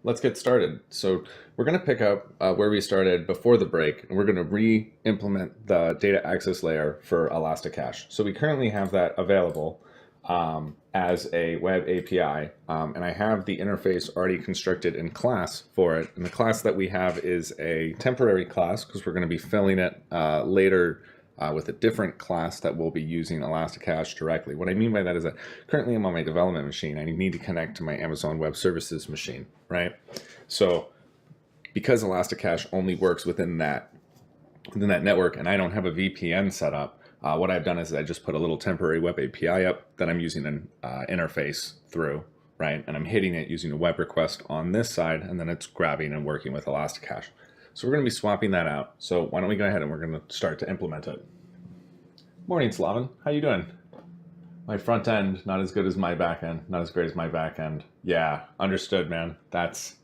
let's get started. So we're going to pick up where we started before the break, and we're going to re-implement the data access layer for Elasticache. So we currently have that available as a web API, and I have the interface already constructed in class for it. And the class that we have is a temporary class because we're going to be filling it later with a different class that will be using Elasticache directly. What I mean by that is that currently I'm on my development machine. I need to connect to my Amazon Web Services machine, right? So because Elasticache only works within that network, and I don't have a VPN set up, what I've done is I just put a little temporary web API up that I'm using an interface through, right? And I'm hitting it using a web request on this side, and then it's grabbing and working with Elasticache. So we're going to be swapping that out. So why don't we go ahead and we're going to start to implement it. Morning, Slaven. How you doing? My front end, not as good as my back end. Not as great as my back end. Yeah, understood, man. That's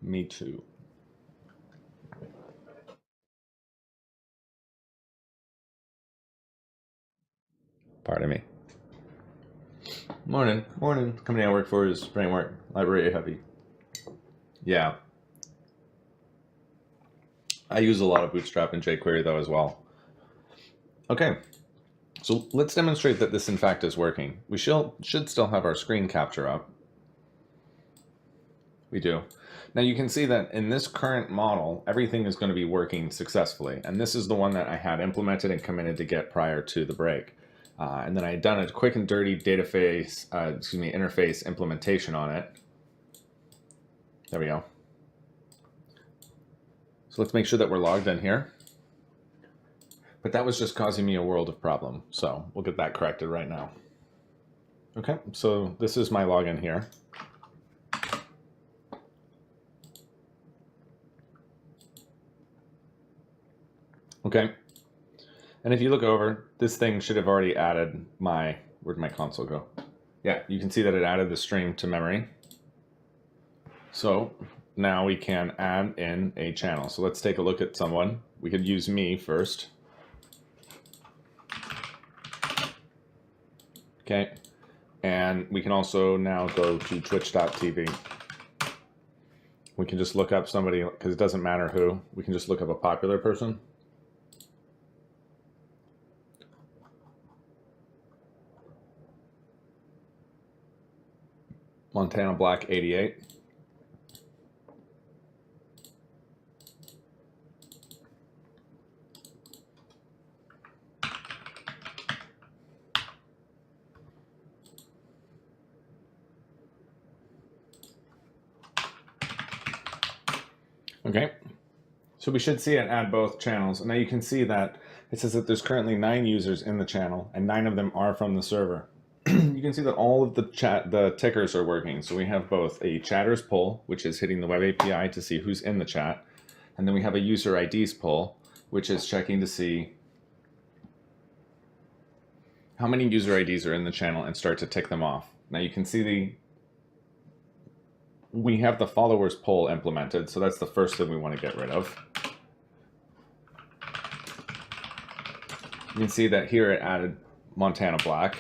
me too. Pardon me. Morning. Company I work for is Framework Library Heavy. Yeah. I use a lot of Bootstrap and jQuery though as well. Okay. So let's demonstrate that this in fact is working. We should still have our screen capture up. We do. Now you can see that in this current model, everything is going to be working successfully. And this is the one that I had implemented and committed to get prior to the break. And then I had done a quick and dirty interface implementation on it. There we go. So let's make sure that we're logged in here. But that was just causing me a world of problem. So we'll get that corrected right now. Okay, so this is my login here. Okay, and if you look over, this thing should have already added my, where'd my console go? Yeah, you can see that it added the stream to memory. So now we can add in a channel. So let's take a look at someone. We could use me first. Okay, and we can also now go to twitch.tv. We can just look up somebody, because it doesn't matter who. We can just look up a popular person. Montana Black 88. Okay, so we should see it add both channels. And now you can see that it says that there's currently 9 users in the channel, and 9 of them are from the server. You can see that all of the tickers are working. So we have both a chatters poll, which is hitting the web API to see who's in the chat. And then we have a user IDs poll, which is checking to see how many user IDs are in the channel and start to tick them off. Now you can see we have the followers poll implemented. So that's the first thing we want to get rid of. You can see that here it added Montana Black.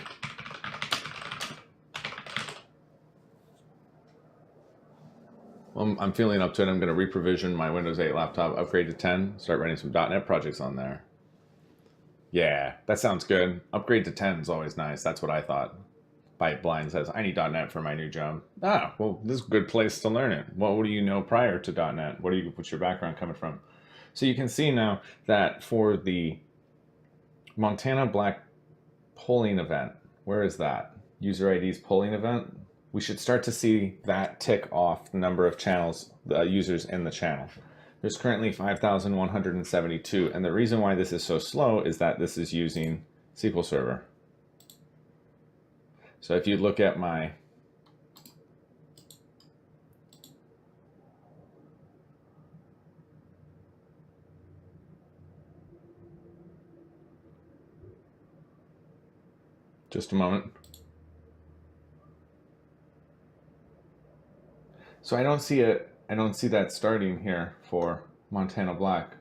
I'm feeling up to it. I'm going to reprovision my Windows 8 laptop, upgrade to 10, start running some .NET projects on there. Yeah, that sounds good. Upgrade to 10 is always nice. That's what I thought. Byte Blind says, I need .NET for my new job. Ah, well, this is a good place to learn it. Well, what do you know prior to .NET? What's your background coming from? So you can see now that for the Montana Black polling event, where is that? User IDs polling event? We should start to see that tick off the number of channels, users in the channel. There's currently 5,172, and the reason why this is so slow is that this is using SQL Server. So if you look at my just a moment. So I don't see it. I don't see that starting here for Montana Black.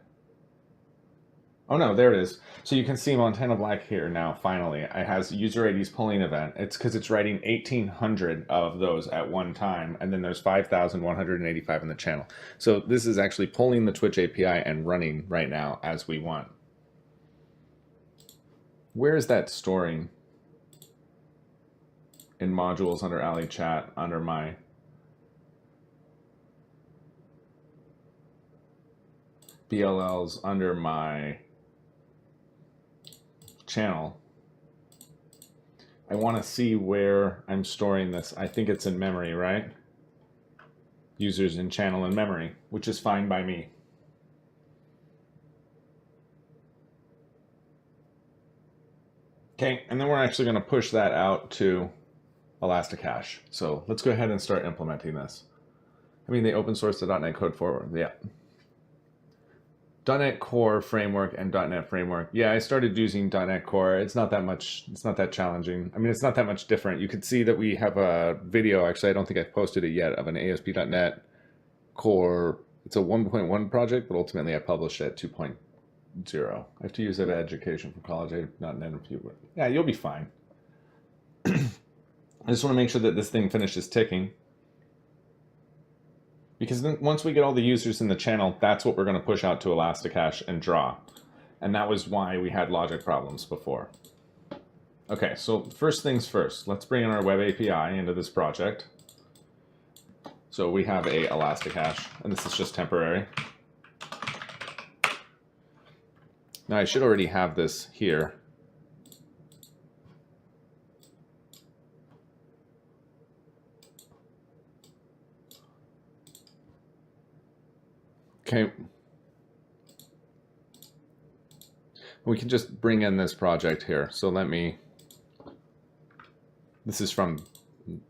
Oh no, there it is. So you can see Montana Black here now, finally. It has user ID's polling event. It's because it's writing 1,800 of those at one time, and then there's 5,185 in the channel. So this is actually pulling the Twitch API and running right now as we want. Where is that storing? In modules under allie.chat, under my BLLs, under my channel. I want to see where I'm storing this. I think it's in memory, right? Users in channel and memory, which is fine by me. Okay, and then we're actually going to push that out to Elasticache. So let's go ahead and start implementing this. I mean, they open sourced the .NET Code forward. Yeah. .NET Core framework and .NET framework. Yeah, I started using .NET Core. It's not that much, it's not that challenging. I mean, it's not that much different. You could see that we have a video, actually, I don't think I've posted it yet, of an ASP.NET Core. It's a 1.1 project, but ultimately I published it at 2.0. I have to use it at education for college. I'm not an interview, but yeah, you'll be fine. I just want to make sure that this thing finishes ticking. Because then once we get all the users in the channel, that's what we're going to push out to Elasticache and draw. And that was why we had logic problems before. Okay, so first things first, let's bring in our web API into this project. So we have a Elasticache, and this is just temporary. Now I should already have this here. Okay. We can just bring in this project here. So this is from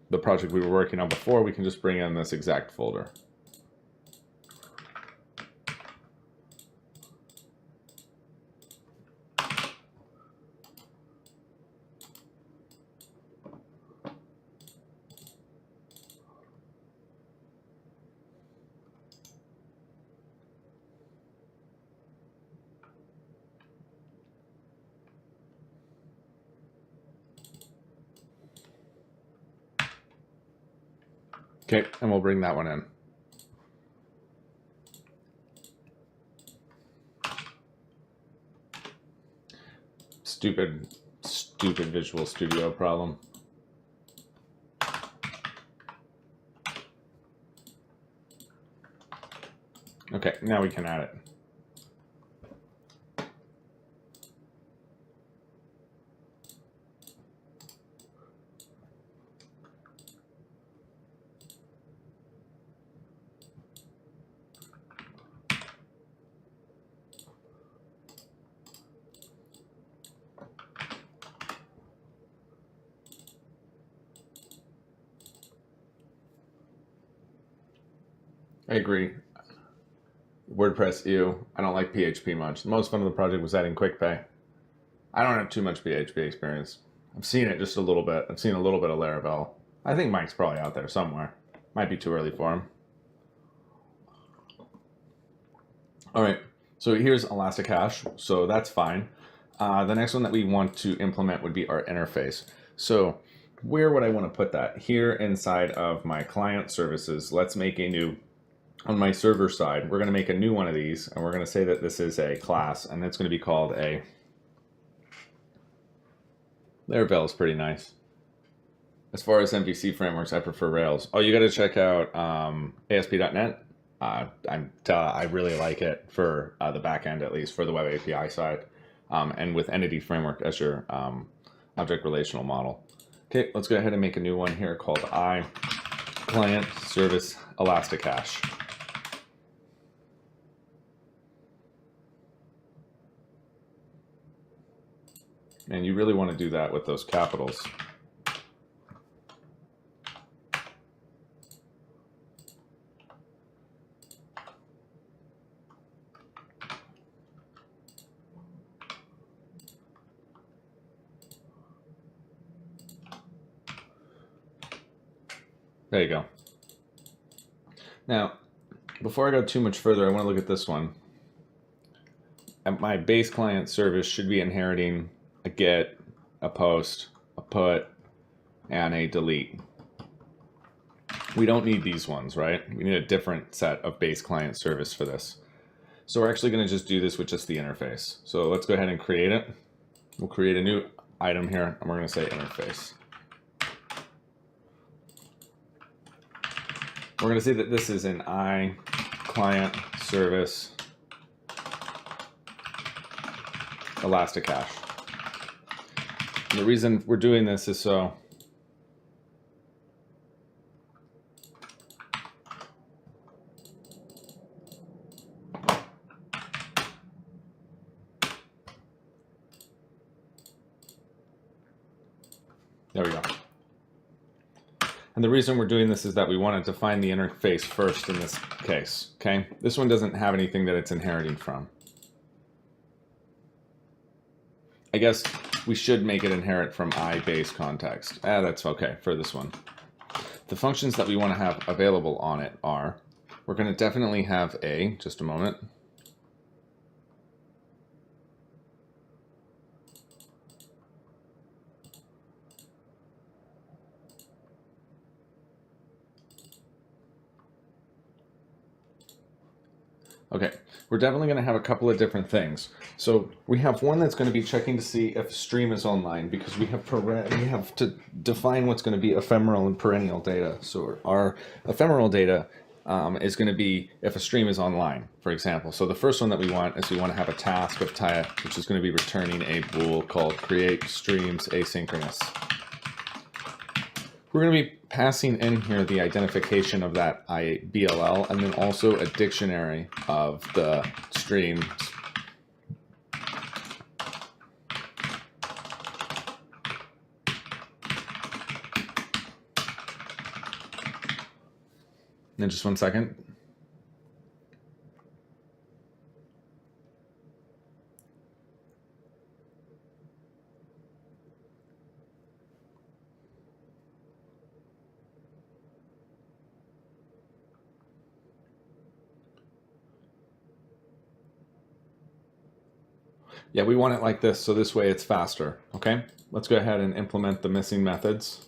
the project we were working on before. We can just bring in this exact folder. Okay, and we'll bring that one in. Stupid Visual Studio problem. Okay, now we can add it. I agree. WordPress, ew. I don't like PHP much. The most fun of the project was adding quick pay. I don't have too much PHP experience. I've seen it just a little bit. I've seen a little bit of Laravel. I think Mike's probably out there somewhere. Might be too early for him. All right, so here's Elasticache, so that's fine. The next one that we want to implement would be our interface. So where would I want to put that? Here inside of my client services, let's make a new, on my server side, we're going to make a new one of these, and we're going to say that this is a class, and it's going to be called a, Laravel is pretty nice. As far as MVC frameworks, I prefer Rails. Oh, you got to check out ASP.NET. I really like it for the back end, at least for the web API side, and with Entity Framework as your object relational model. Okay, let's go ahead and make a new one here called Client Service Elasticache. And you really want to do that with those capitals. There you go. Now, before I go too much further, I want to look at this one. my base client service should be inheriting a get, a post, a put, and a delete. We don't need these ones, right? We need a different set of base client service for this. So we're actually going to just do this with just the interface. So let's go ahead and create it. We'll create a new item here, and we're going to say interface. We're going to say that this is an I client service Elasticache. And the reason we're doing this is so there we go. And the reason we're doing this is that we want to define the interface first in this case, okay? This one doesn't have anything that it's inheriting from. I guess we should make it inherit from I base context. That's okay for this one. The functions that we want to have available on it are, we're going to definitely have a, just a moment. Okay, we're definitely going to have a couple of different things. So we have one that's going to be checking to see if a stream is online, because we have to define what's going to be ephemeral and perennial data. So our ephemeral data is going to be if a stream is online, for example. So the first one that we want is we want to have a task of type, which is going to be returning a bool called create streams asynchronous. We're going to be passing in here the identification of that BLL, and then also a dictionary of the streams. And just 1 second. Yeah, we want it like this, so this way it's faster, okay? Let's go ahead and implement the missing methods.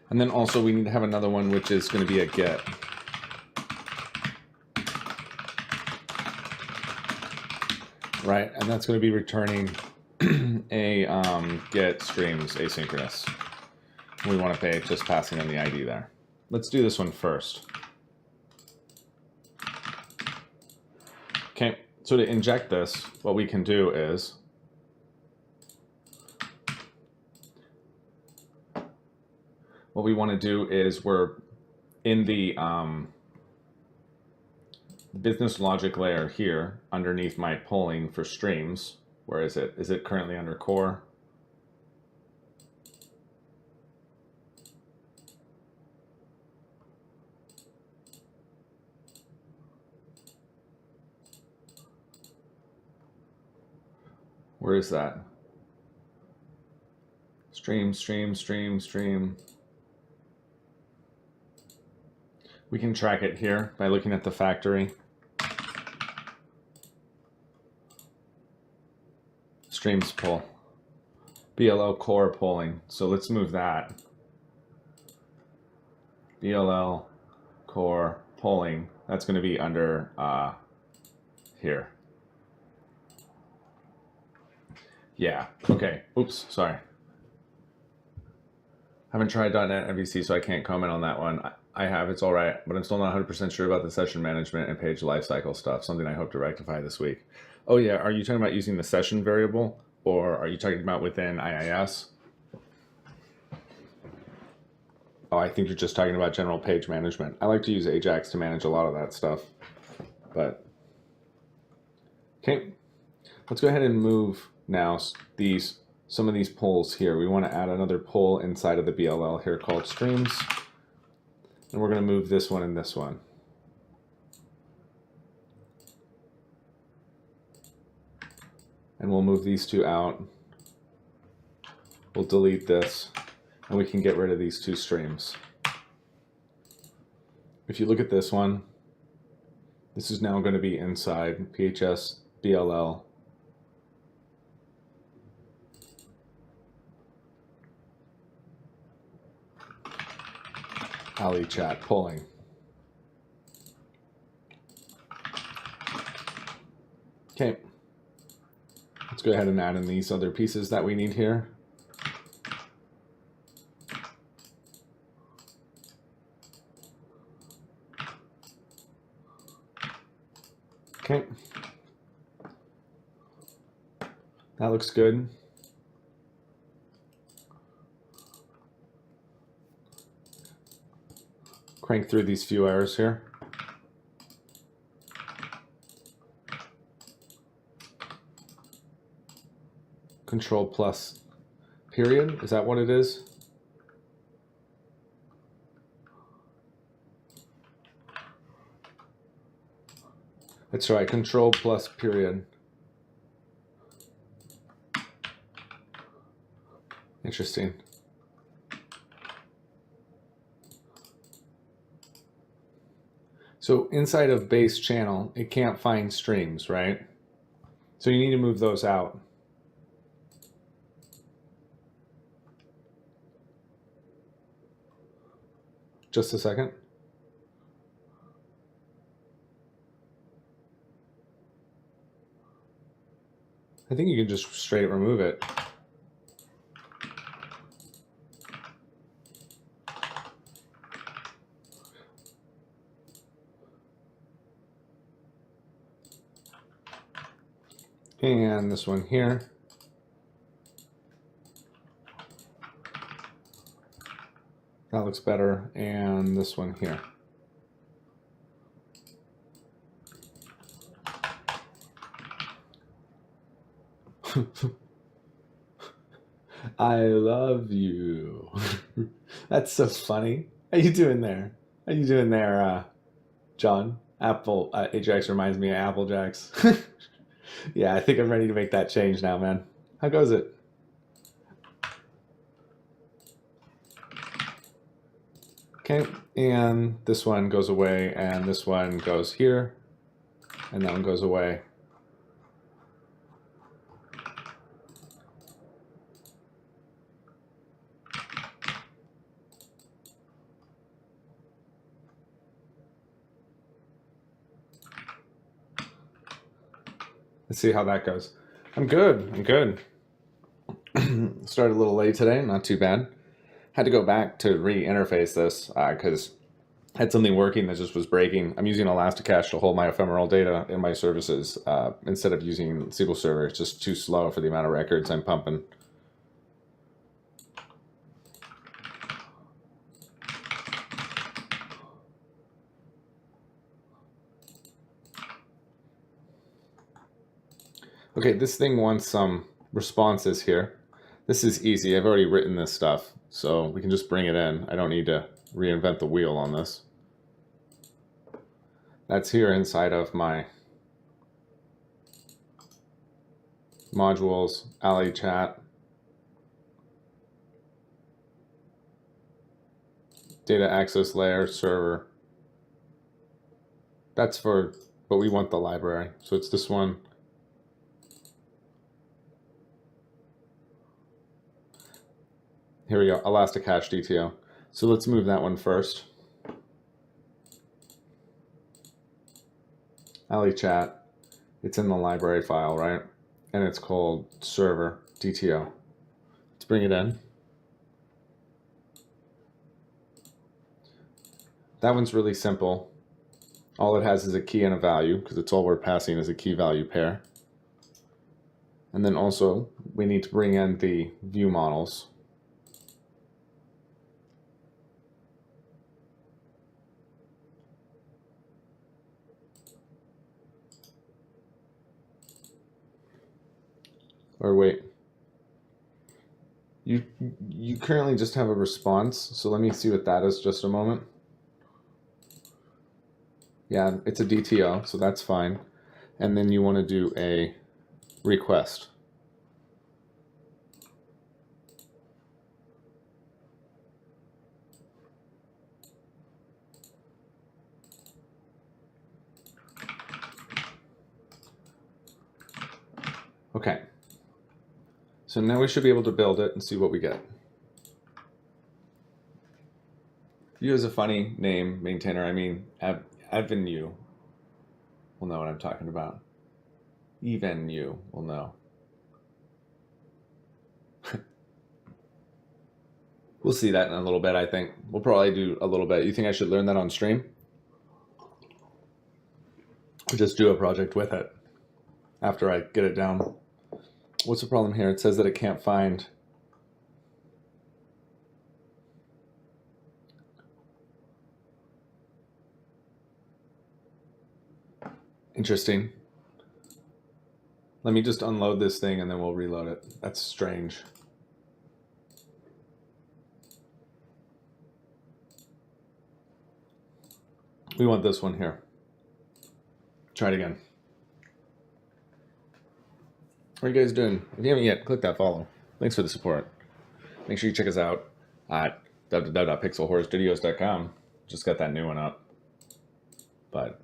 And then also we need to have another one, which is going to be a get. Right, and that's going to be returning a get streams asynchronous. We want to pay just passing in the ID there. Let's do this one first. Okay. So to inject this, what we can do is what we want to do is we're in the business logic layer here underneath my polling for streams. Where is it? Is it currently under core? Where is that? Stream, stream, stream, stream. We can track it here by looking at the factory. Streams pull. BLL core polling. So let's move that. BLL core polling. That's going to be under here. Yeah, okay. Oops, sorry. Haven't tried .NET MVC, so I can't comment on that one. I have, it's all right, but I'm still not 100% sure about the session management and page lifecycle stuff, something I hope to rectify this week. Oh yeah, are you talking about using the session variable, or are you talking about within IIS? Oh, I think you're just talking about general page management. I like to use Ajax to manage a lot of that stuff, but okay. Let's go ahead and move now some of these polls here. We want to add another poll inside of the BLL here called streams. And we're going to move this one and this one. And we'll move these two out. We'll delete this, and we can get rid of these two streams. If you look at this one, This is now going to be inside PHS DLL. ALLIE.chat polling. Okay. Let's go ahead and add in these other pieces that we need here. Okay. That looks good. Crank through these few errors here. Control plus period, is that what it is? That's right, control plus period. Interesting. So inside of base channel, it can't find streams, right? So you need to move those out. Just a second. I think you can just straight remove it. And this one here. That looks better. And this one here. I love you. That's so funny. How you doing there? How you doing there, John? Apple Ajax reminds me of Apple Jacks. Yeah, I think I'm ready to make that change now, man. How goes it? Okay, and this one goes away, and this one goes here, and that one goes away. Let's see how that goes. I'm good. I'm good. Started a little late today. Not too bad. Had to go back to re-interface this because I had something working that just was breaking. I'm using Elasticache to hold my ephemeral data in my services instead of using SQL Server. It's just too slow for the amount of records I'm pumping. Okay, this thing wants some responses here. This is easy. I've already written this stuff, so we can just bring it in. I don't need to reinvent the wheel on this. That's here inside of my modules, allie.chat, data access layer, server. That's for, but we want the library. So it's this one. Here we go, Elasticache DTO. So let's move that one first. allie.chat, it's in the library file, right? And it's called server DTO. Let's bring it in. That one's really simple. All it has is a key and a value because it's all we're passing is a key value pair. And then also we need to bring in the view models. Or wait, you currently just have a response, so let me see what that is just a moment. Yeah, it's a DTO, so that's fine. And then you want to do a request. Okay. So now we should be able to build it and see what we get. View is a funny name, maintainer. I mean, admin you will know what I'm talking about. Even you will know. We'll see that in a little bit, I think. We'll probably do a little bit. You think I should learn that on stream? Or just do a project with it after I get it down? What's the problem here? It says that it can't find. Interesting. Let me just unload this thing and then we'll reload it. That's strange. We want this one here. Try it again. How are you guys doing? If you haven't yet, click that follow. Thanks for the support. Make sure you check us out at www.pixelhorrorstudios.com. Just got that new one up. But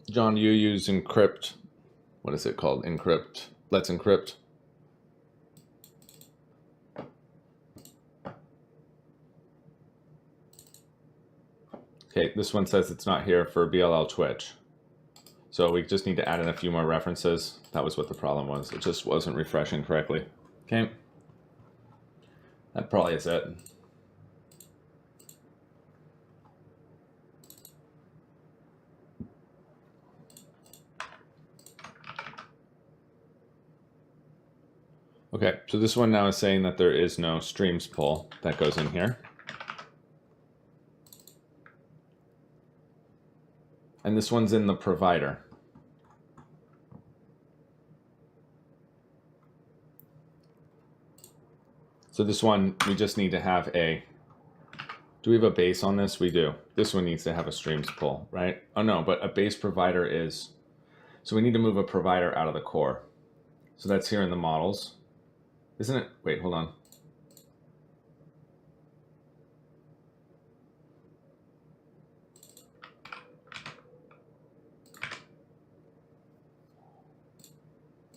John, you use encrypt. What is it called? Encrypt. Let's encrypt. Okay, this one says it's not here for BLL Twitch. So we just need to add in a few more references. That was what the problem was. It just wasn't refreshing correctly. Okay. That probably is it. Okay, so this one now is saying that there is no streams pull that goes in here. And this one's in the provider. So this one, we just need to have a, do we have a base on this? We do. This one needs to have a streams pull, right? Oh no, but a base provider is, so we need to move a provider out of the core. So that's here in the models. Isn't it? Wait, hold on.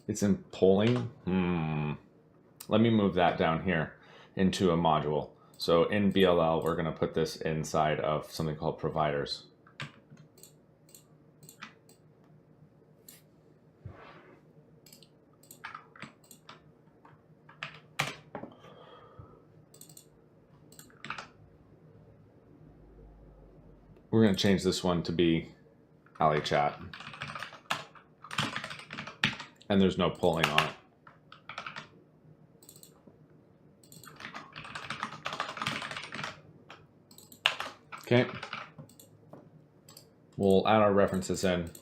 It's in polling. Let me move that down here into a module. So in BLL, we're going to put this inside of something called providers. We're going to change this one to be allie.chat. And there's no polling on it. Okay. We'll add our references in.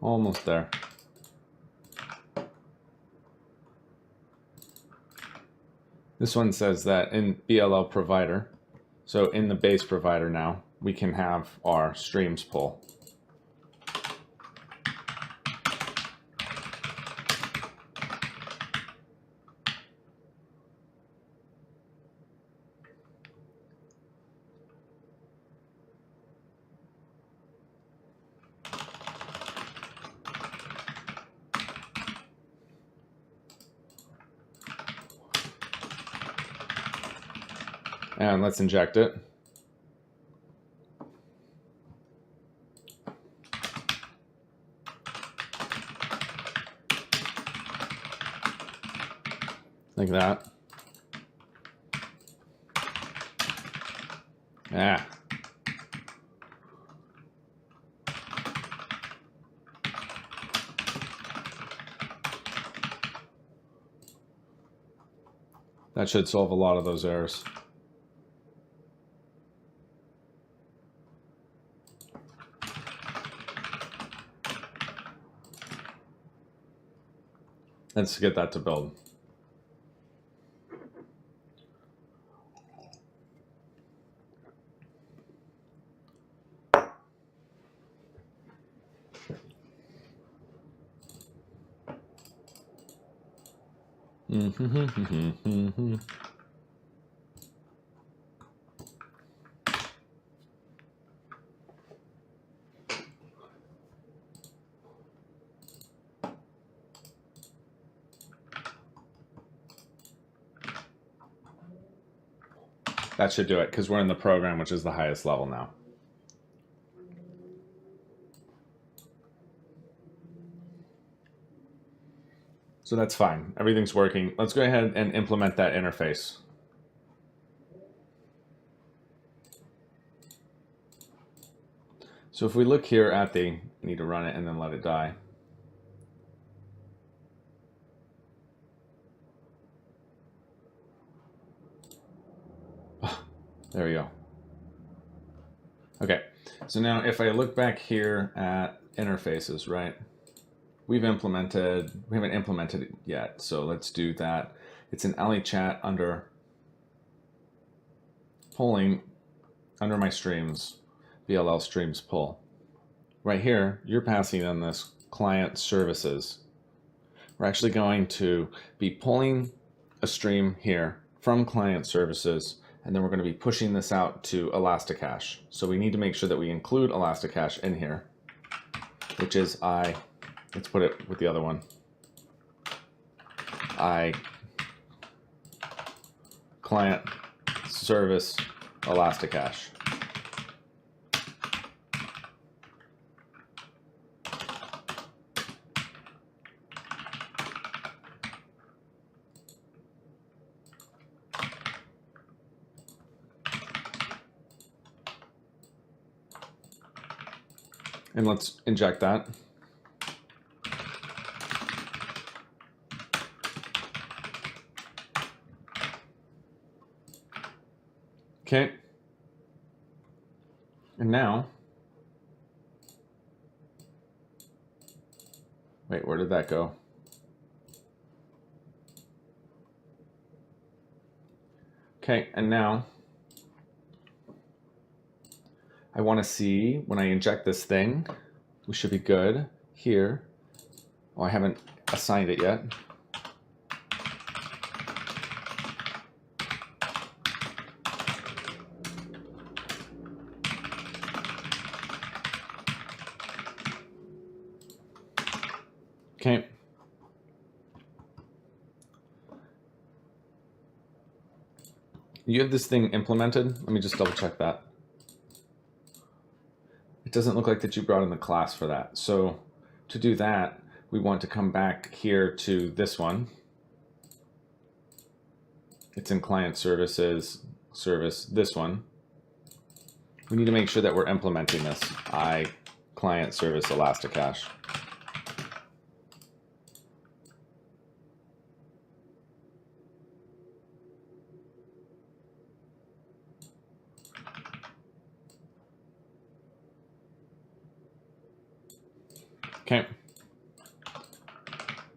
Almost there. This one says that in BLL provider, so in the base provider now, we can have our streams pull. And let's inject it. Like that. Ah. That should solve a lot of those errors. Let's get that to build. That should do it because we're in the program, which is the highest level now. So that's fine. Everything's working. Let's go ahead and implement that interface. So if we look here at the, need to run it and then let it die. There we go. Okay, so now if I look back here at interfaces, right? We haven't implemented it yet, so let's do that. It's an allie.chat under polling under my streams, BLL streams pull. Right here, you're passing on this client services. We're actually going to be pulling a stream here from client services, and then we're going to be pushing this out to Elasticache. So we need to make sure that we include Elasticache in here, which is let's put it with the other one. Client service Elasticache. And let's inject that. Okay. And now, wait, where did that go? Okay, and now I want to see when I inject this thing, we should be good here. Oh, I haven't assigned it yet. Okay. You have this thing implemented. Let me just double check that. It doesn't look like that you brought in the class for that. So to do that, we want to come back here to this one. It's in client services, service, this one. We need to make sure that we're implementing this. Client service Elasticache. Okay.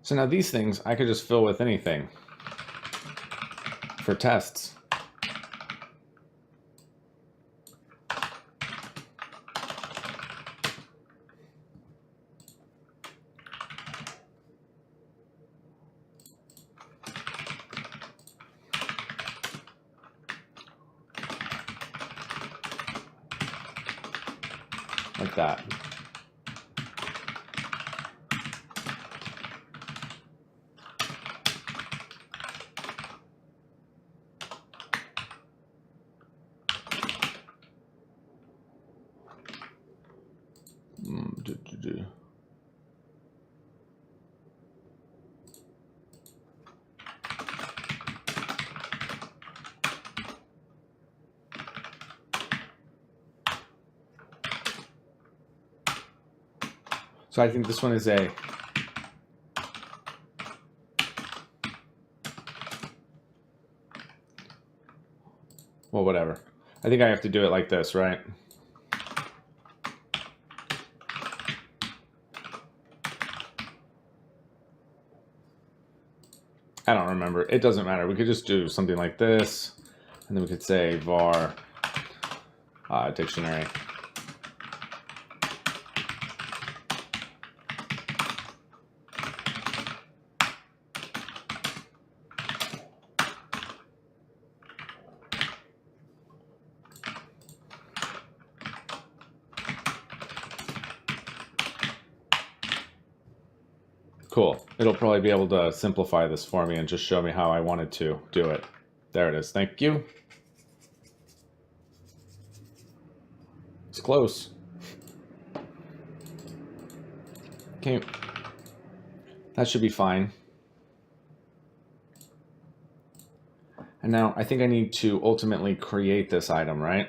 So now these things I could just fill with anything for tests. Like that. So I think this one is a well, whatever. I think I have to do it like this, right? I don't remember. It doesn't matter. We could just do something like this, and then we could say var dictionary. Cool. It'll probably be able to simplify this for me and just show me how I wanted to do it. There it is. Thank you. It's close. Okay. That should be fine. And now I think I need to ultimately create this item, right?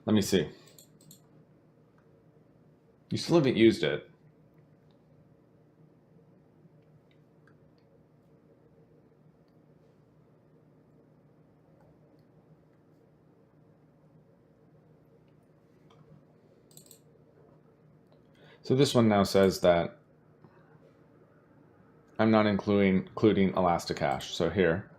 Let me see. You still haven't used it. So this one now says that I'm not including Elasticache. So here,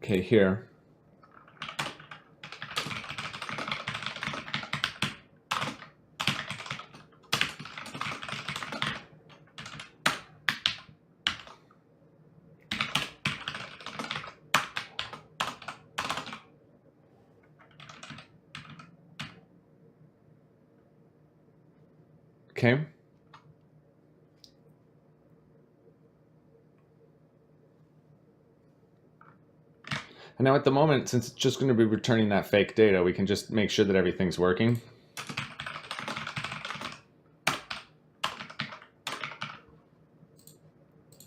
okay, here. Okay. And now at the moment, since it's just going to be returning that fake data, we can just make sure that everything's working.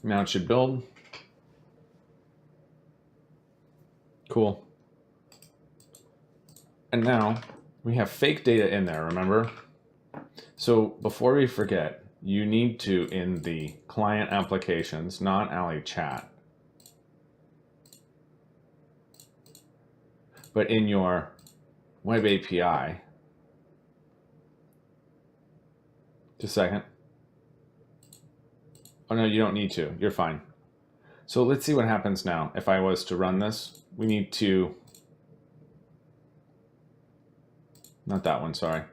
Now it should build. Cool. And now we have fake data in there, remember? So before we forget, you need to, in the client applications, not allie.chat, but in your web API, just a second. Oh no, you don't need to, you're fine. So let's see what happens now. If I was to run this, we need to, not that one, sorry.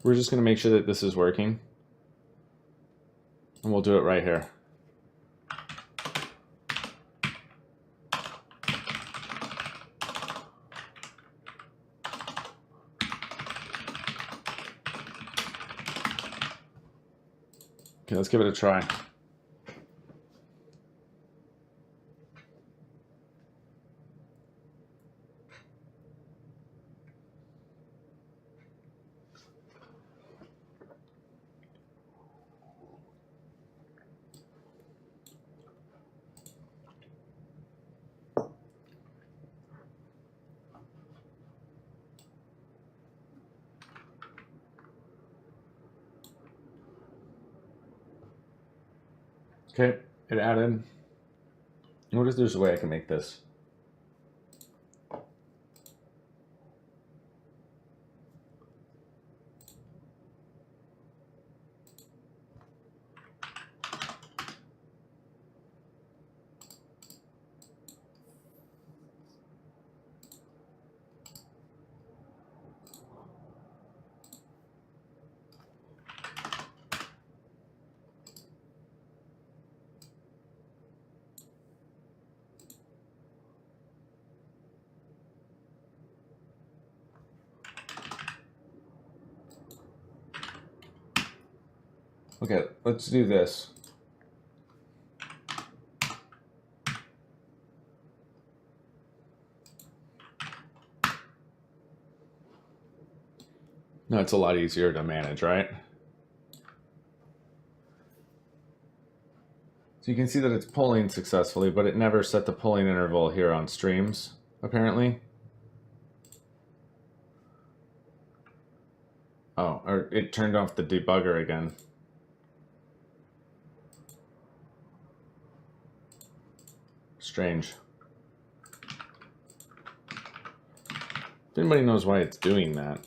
We're just going to make sure that this is working. And we'll do it right here. Okay, let's give it a try. Okay, it added. What if there's a way I can make this? Okay, let's do this. No, it's a lot easier to manage, right? So you can see that it's pulling successfully, but it never set the pulling interval here on streams, apparently. Oh, or it turned off the debugger again. Strange. If anybody knows why it's doing that.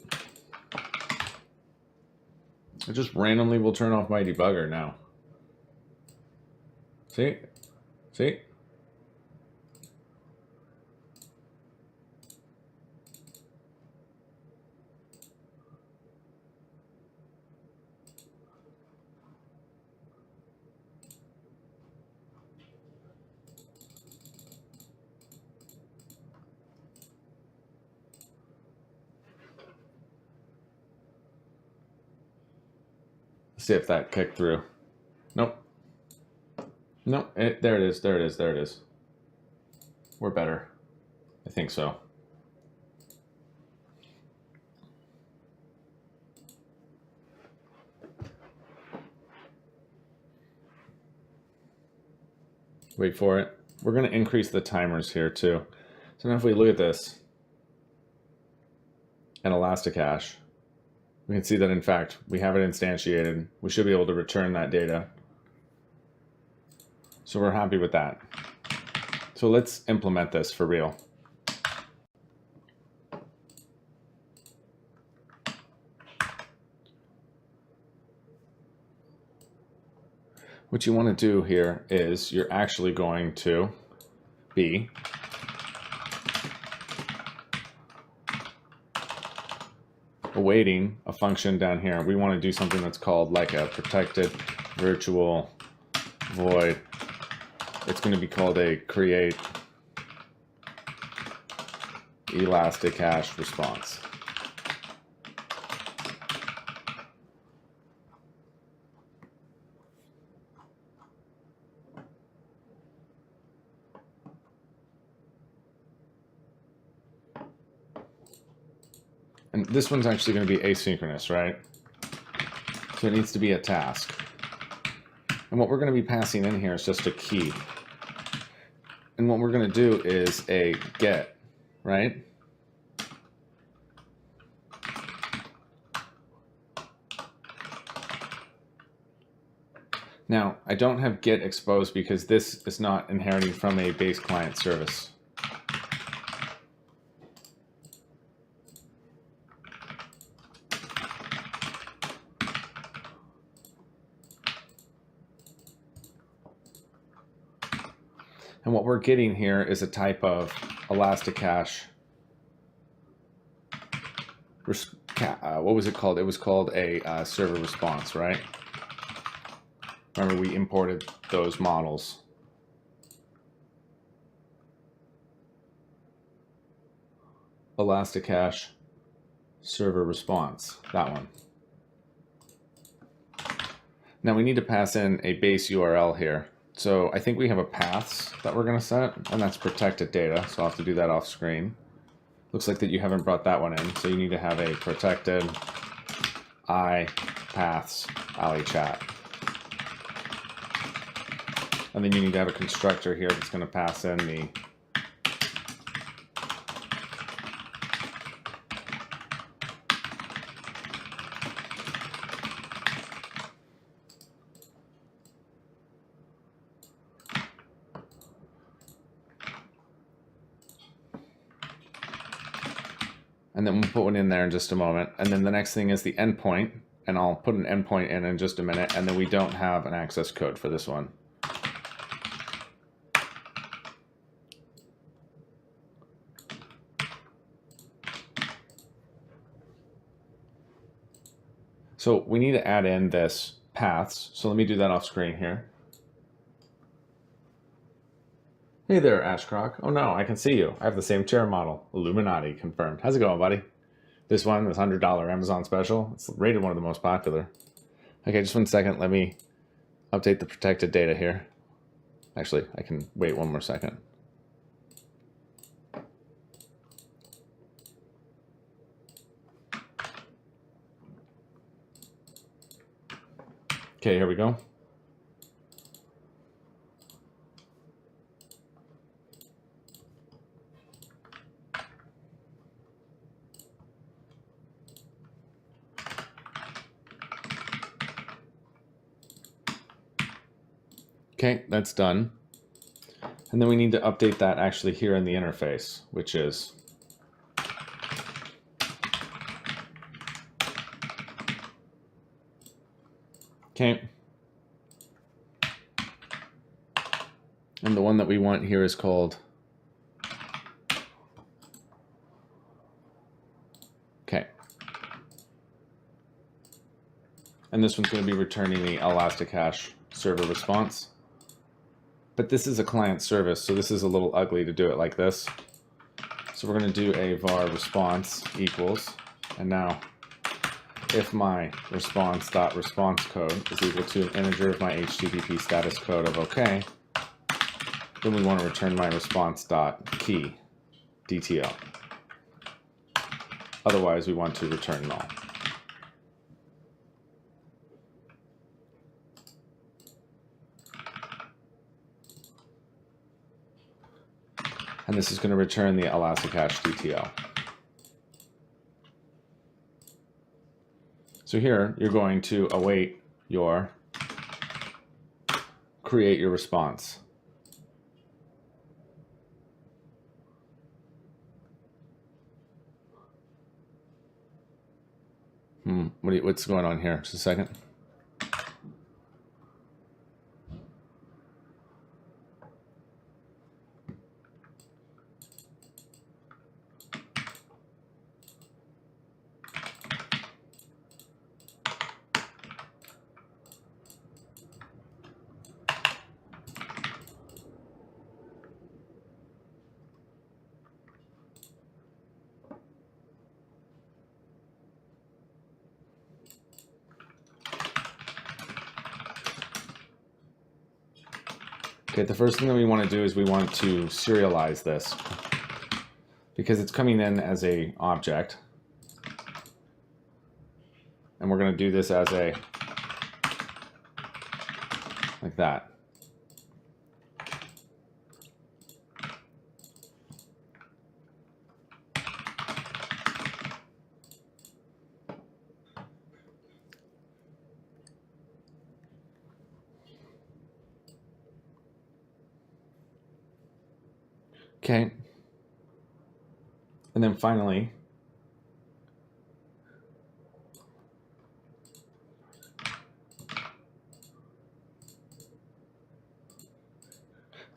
It just randomly will turn off my debugger now. See? See? See if that kicked through. Nope. Nope. There it is. There it is. There it is. We're better. I think so. Wait for it. We're going to increase the timers here too. So now if we look at this and Elasticache, we can see that in fact we have it instantiated. We should be able to return that data. So we're happy with that. So let's implement this for real. What you want to do here is you're actually going to be awaiting a function down here. We want to do something that's called like a protected virtual void. It's going to be called a create Elasticache response. And this one's actually going to be asynchronous, right? So it needs to be a task. And what we're going to be passing in here is just a key. And what we're going to do is a get, right? Now, I don't have get exposed because this is not inheriting from a base client service. And what we're getting here is a type of Elasticache. What was it called? It was called a server response, right? Remember, we imported those models. Elasticache server response, that one. Now we need to pass in a base URL here. So I think we have a paths that we're going to set, and that's protected data. So I'll have to do that off screen. Looks like that you haven't brought that one in. So you need to have a protected paths allie.chat. And then you need to have a constructor here that's going to pass in the and then we'll put one in there in just a moment. And then the next thing is the endpoint, and I'll put an endpoint in just a minute. And then we don't have an access code for this one. So we need to add in this paths. So let me do that off screen here. Hey there, Ashcroc. Oh no, I can see you. I have the same chair model. Illuminati confirmed. How's it going, buddy? This one, this $100 Amazon special, it's rated one of the most popular. Okay, just 1 second. Let me update the protected data here. Actually, I can wait 1 more second. Okay, here we go. Okay, that's done. And then we need to update that actually here in the interface, which is Okay. And the one that we want here is called, okay. And this one's going to be returning the Elasticache server response. But this is a client service, so this is a little ugly to do it like this. So we're going to do a var response equals, and now if my response.response code is equal to an integer of my HTTP status code of OK, then we want to return my response.key, DTO. Otherwise, we want to return null. And this is going to return the Elasticache DTO. So here, you're going to await your create your response. What's going on here? Just a second. Okay, the first thing that we want to do is we want to serialize this because it's coming in as a object. And we're going to do this as a, like that. Okay. And then finally,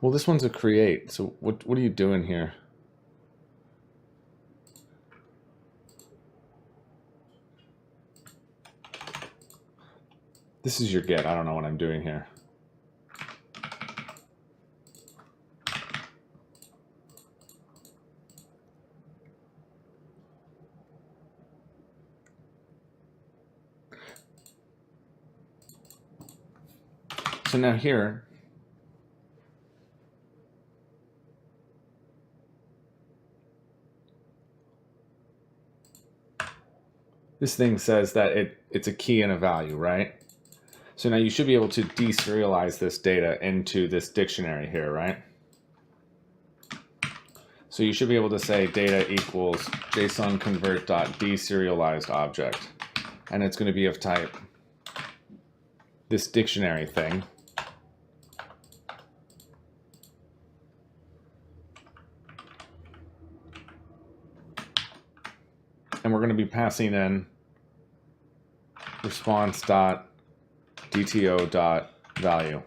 well, this one's a create. So what are you doing here? This is your get. I don't know what I'm doing here. So now here, this thing says that it's a key and a value, right? So now you should be able to deserialize this data into this dictionary here, right? So you should be able to say data equals JSON convert.deserialized object. And it's going to be of type this dictionary thing. And we're going to be passing in response.dto.value.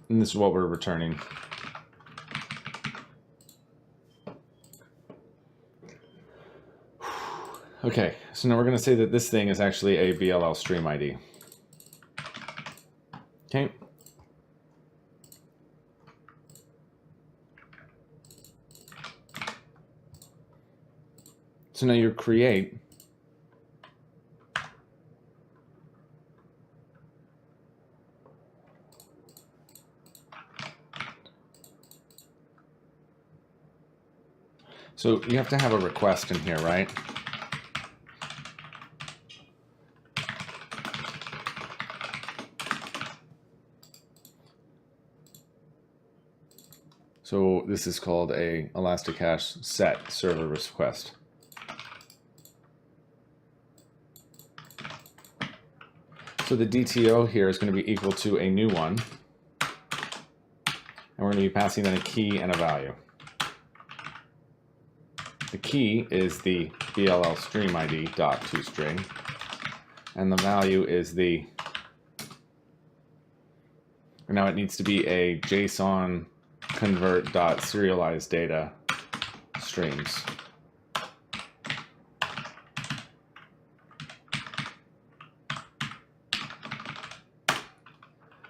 And this is what we're returning. Okay, so now we're going to say that this thing is actually a BLL stream ID. Okay. So now your create so you have to have a request in here, right? So this is called a Elasticache set server request. So the DTO here is going to be equal to a new one. And we're going to be passing in a key and a value. The key is the BLL stream ID dot toString, and the value is the, now it needs to be a JSON convert dot serialized data streams.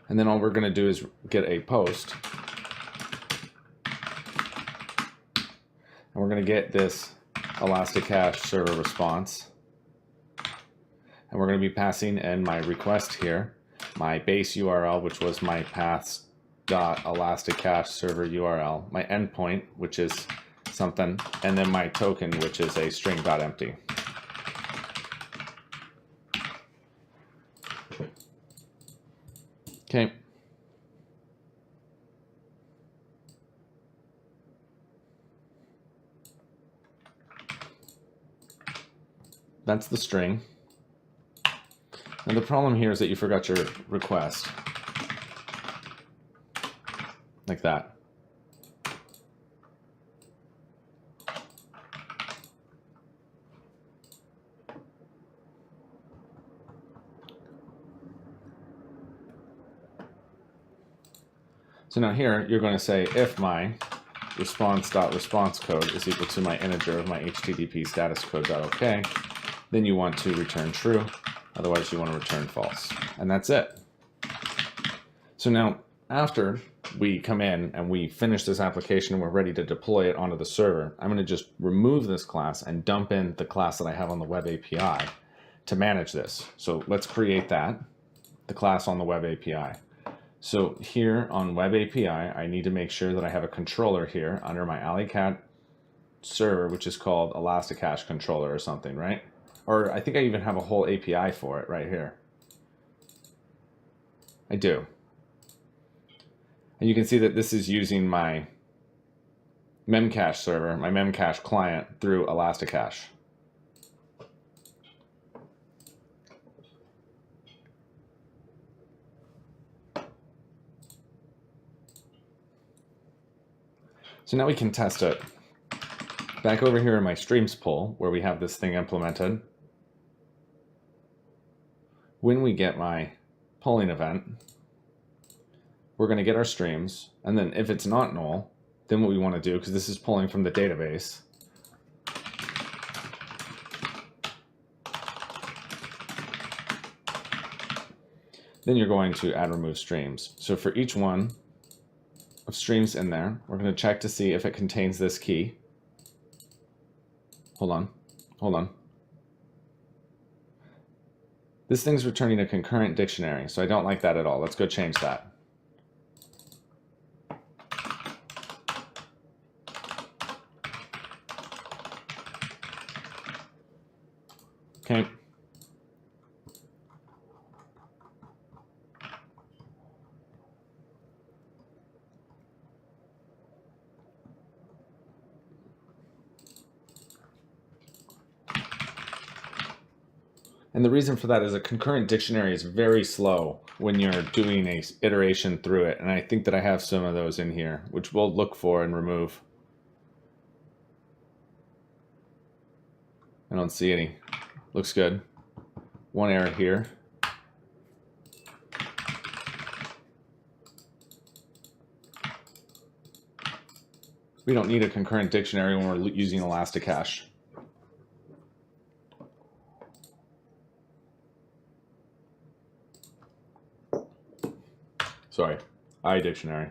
And then all we're going to do is get a post. And we're going to get this Elasticache server response. And we're going to be passing in my request here, my base URL, which was my paths.elasticache server URL, my endpoint, which is something, and then my token, which is a string.empty. Okay. That's the string. And the problem here is that you forgot your request. Like that. So now here, you're going to say if my response.response code is equal to my integer of my HTTP status code.ok, then you want to return true. Otherwise, you want to return false. And that's it. So now, after we come in and we finish this application and we're ready to deploy it onto the server, I'm going to just remove this class and dump in the class that I have on the web API to manage this. So let's create that, the class on the web API. So here on web API, I need to make sure that I have a controller here under my allie.chat server, which is called Elasticache controller or something, right? Or I think I even have a whole API for it right here. I do. And you can see that this is using my Memcache server, my Memcache client through Elasticache. So now we can test it. Back over here in my streams pool, where we have this thing implemented, when we get my polling event, we're going to get our streams, and then if it's not null, then what we want to do, because this is pulling from the database, then you're going to add remove streams. So for each one of streams in there, we're going to check to see if it contains this key. Hold on. This thing's returning a concurrent dictionary, so I don't like that at all. Let's go change that. Okay. And the reason for that is a concurrent dictionary is very slow when you're doing a iteration through it. And I think that I have some of those in here, which we'll look for and remove. I don't see any. Looks good. One error here. We don't need a concurrent dictionary when we're using Elasticache. Sorry, iDictionary.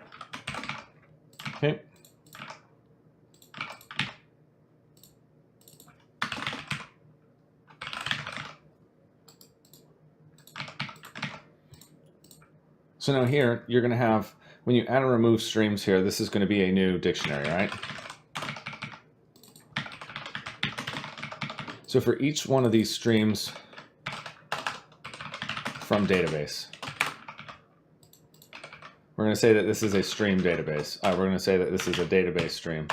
Okay. So now here, you're going to have, when you add and remove streams here, this is going to be a new dictionary, right? So for each one of these streams from database, we're going to say that this is a stream database. We're going to say that this is a database stream.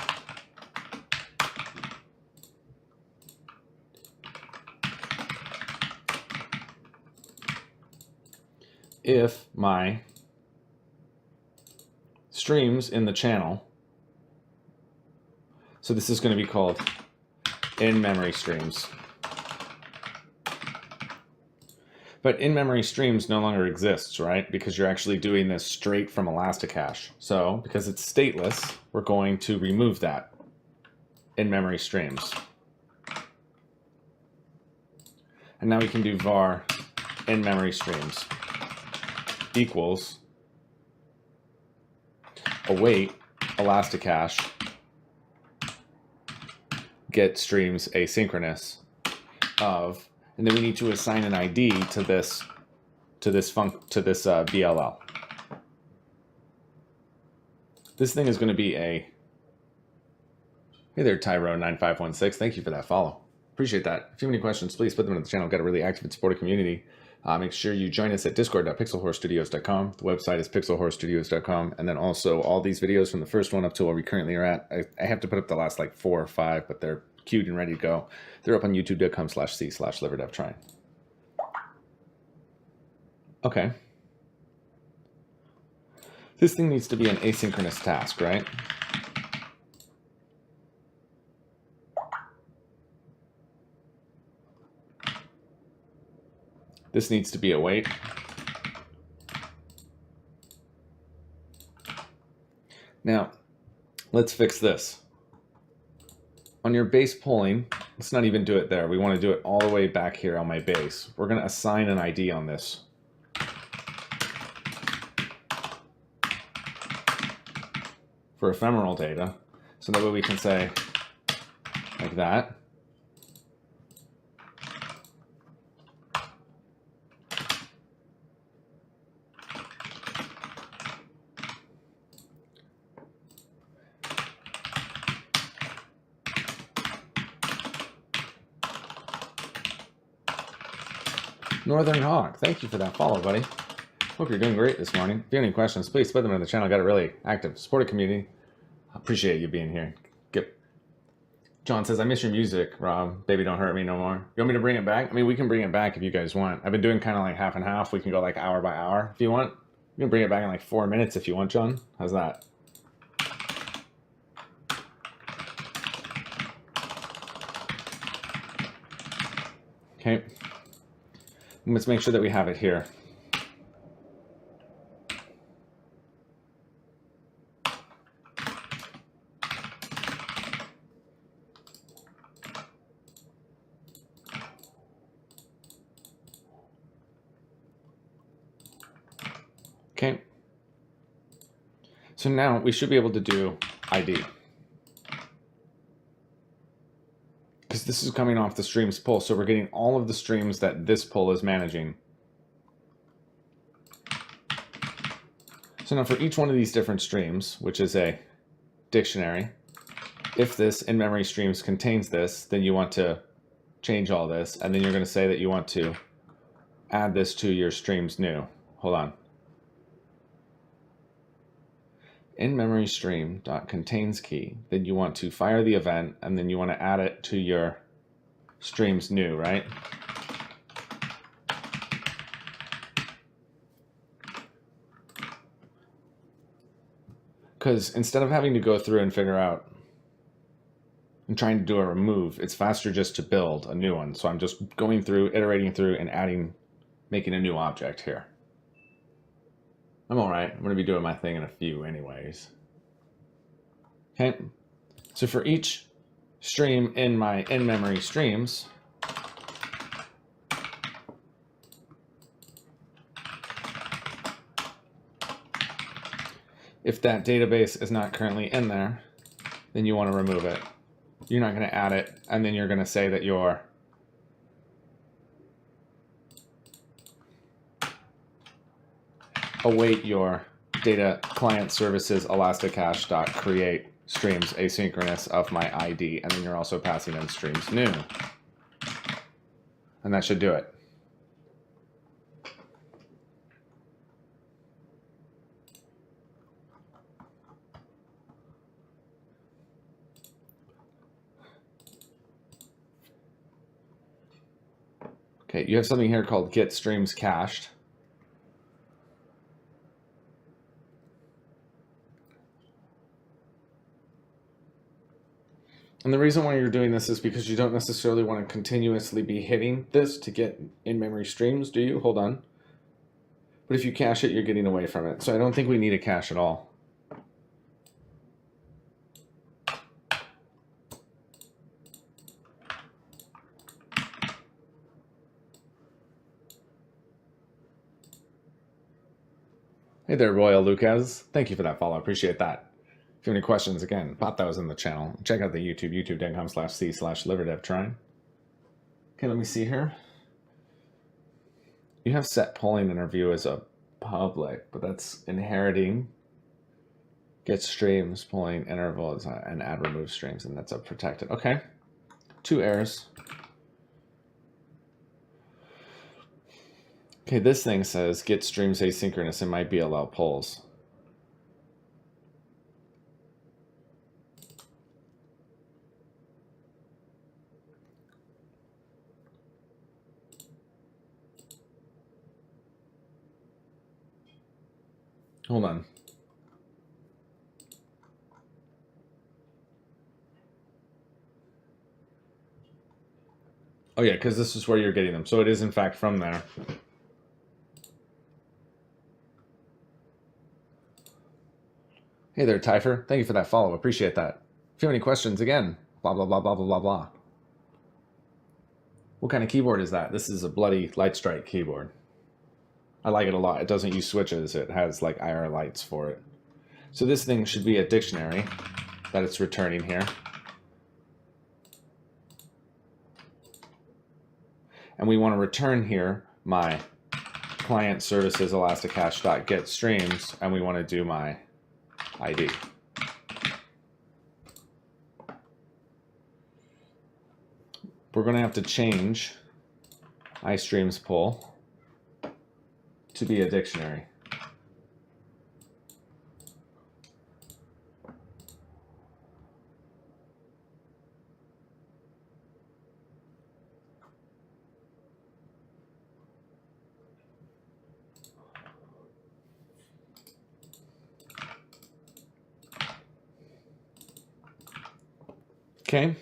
If my streams in the channel, so this is going to be called in-memory streams. But in-memory streams no longer exists, right? Because you're actually doing this straight from Elasticache. So because it's stateless, we're going to remove that in-memory streams. And now we can do var in-memory streams equals await Elasticache get streams asynchronous of, and then we need to assign an ID to this BLL. This thing is going to be a, hey there Tyrone9516, thank you for that follow. Appreciate that. If you have any questions, please put them in the channel. We've got a really active and supportive community. Make sure you join us at discord.pixelhorrorstudios.com. The website is pixelhorrorstudios.com. And then also all these videos from the first one up to where we currently are at. I have to put up the last like 4 or 5, but they're queued and ready to go. They're up on youtube.com/c/liverdevtry. Okay. This thing needs to be an asynchronous task, right? This needs to be await. Now, let's fix this. On your base polling, let's not even do it there. We want to do it all the way back here on my base. We're going to assign an ID on this. For ephemeral data. So that way we can say like that. Northern Hawk, thank you for that follow, buddy. Hope you're doing great this morning. If you have any questions, please put them in the channel. Got a really active, supportive community. Appreciate you being here. John says, I miss your music, Rob. Baby, don't hurt me no more. You want me to bring it back? I mean, we can bring it back if you guys want. I've been doing kind of like half and half. We can go like hour by hour if you want. You can bring it back in like 4 minutes if you want, John. How's that? Okay. Let's make sure that we have it here. Okay. So now we should be able to do ID. Because this is coming off the streams pull, so we're getting all of the streams that this pull is managing. So now for each one of these different streams, which is a dictionary, if this in-memory streams contains this, then you want to change all this, and then you're going to say that you want to add this to your streams new. Hold on. In-memory stream dot contains key, then you want to fire the event, and then you want to add it to your streams new, right? Because instead of having to go through and figure out and trying to do a remove, it's faster just to build a new one. So I'm just going through, iterating through, and adding, making a new object here. I'm all right. I'm going to be doing my thing in a few anyways. Okay. So for each stream in my in-memory streams, if that database is not currently in there, then you want to remove it. You're not going to add it, and then you're going to say that you're await your data client services elasticache.create streams asynchronous of my ID, and then you're also passing in streams new. And that should do it. Okay, you have something here called get streams cached. And the reason why you're doing this is because you don't necessarily want to continuously be hitting this to get in-memory streams, do you? Hold on. But if you cache it, you're getting away from it. So I don't think we need a cache at all. Hey there, Royal Lucas. Thank you for that follow. I appreciate that. If you have any questions, again, pop those in the channel. Check out the YouTube, youtube.com/c/liverdevtrying. Okay, let me see here. You have set polling interview as a public, but that's inheriting. Get streams, polling intervals, and add remove streams, and that's a protected. Okay, 2 errors. Okay, this thing says get streams asynchronous in my BLL polls. Hold on. Oh yeah, because this is where you're getting them. So it is in fact from there. Hey there, Typher. Thank you for that follow. Appreciate that. If you have any questions, again, blah, blah, blah, blah, blah, blah, blah. What kind of keyboard is that? This is a bloody light strike keyboard. I like it a lot. It doesn't use switches. It has like IR lights for it. So this thing should be a dictionary that it's returning here. And we want to return here my client services elasticache.get streams, and we want to do my ID. We're going to have to change iStreams poll to be a dictionary. Okay.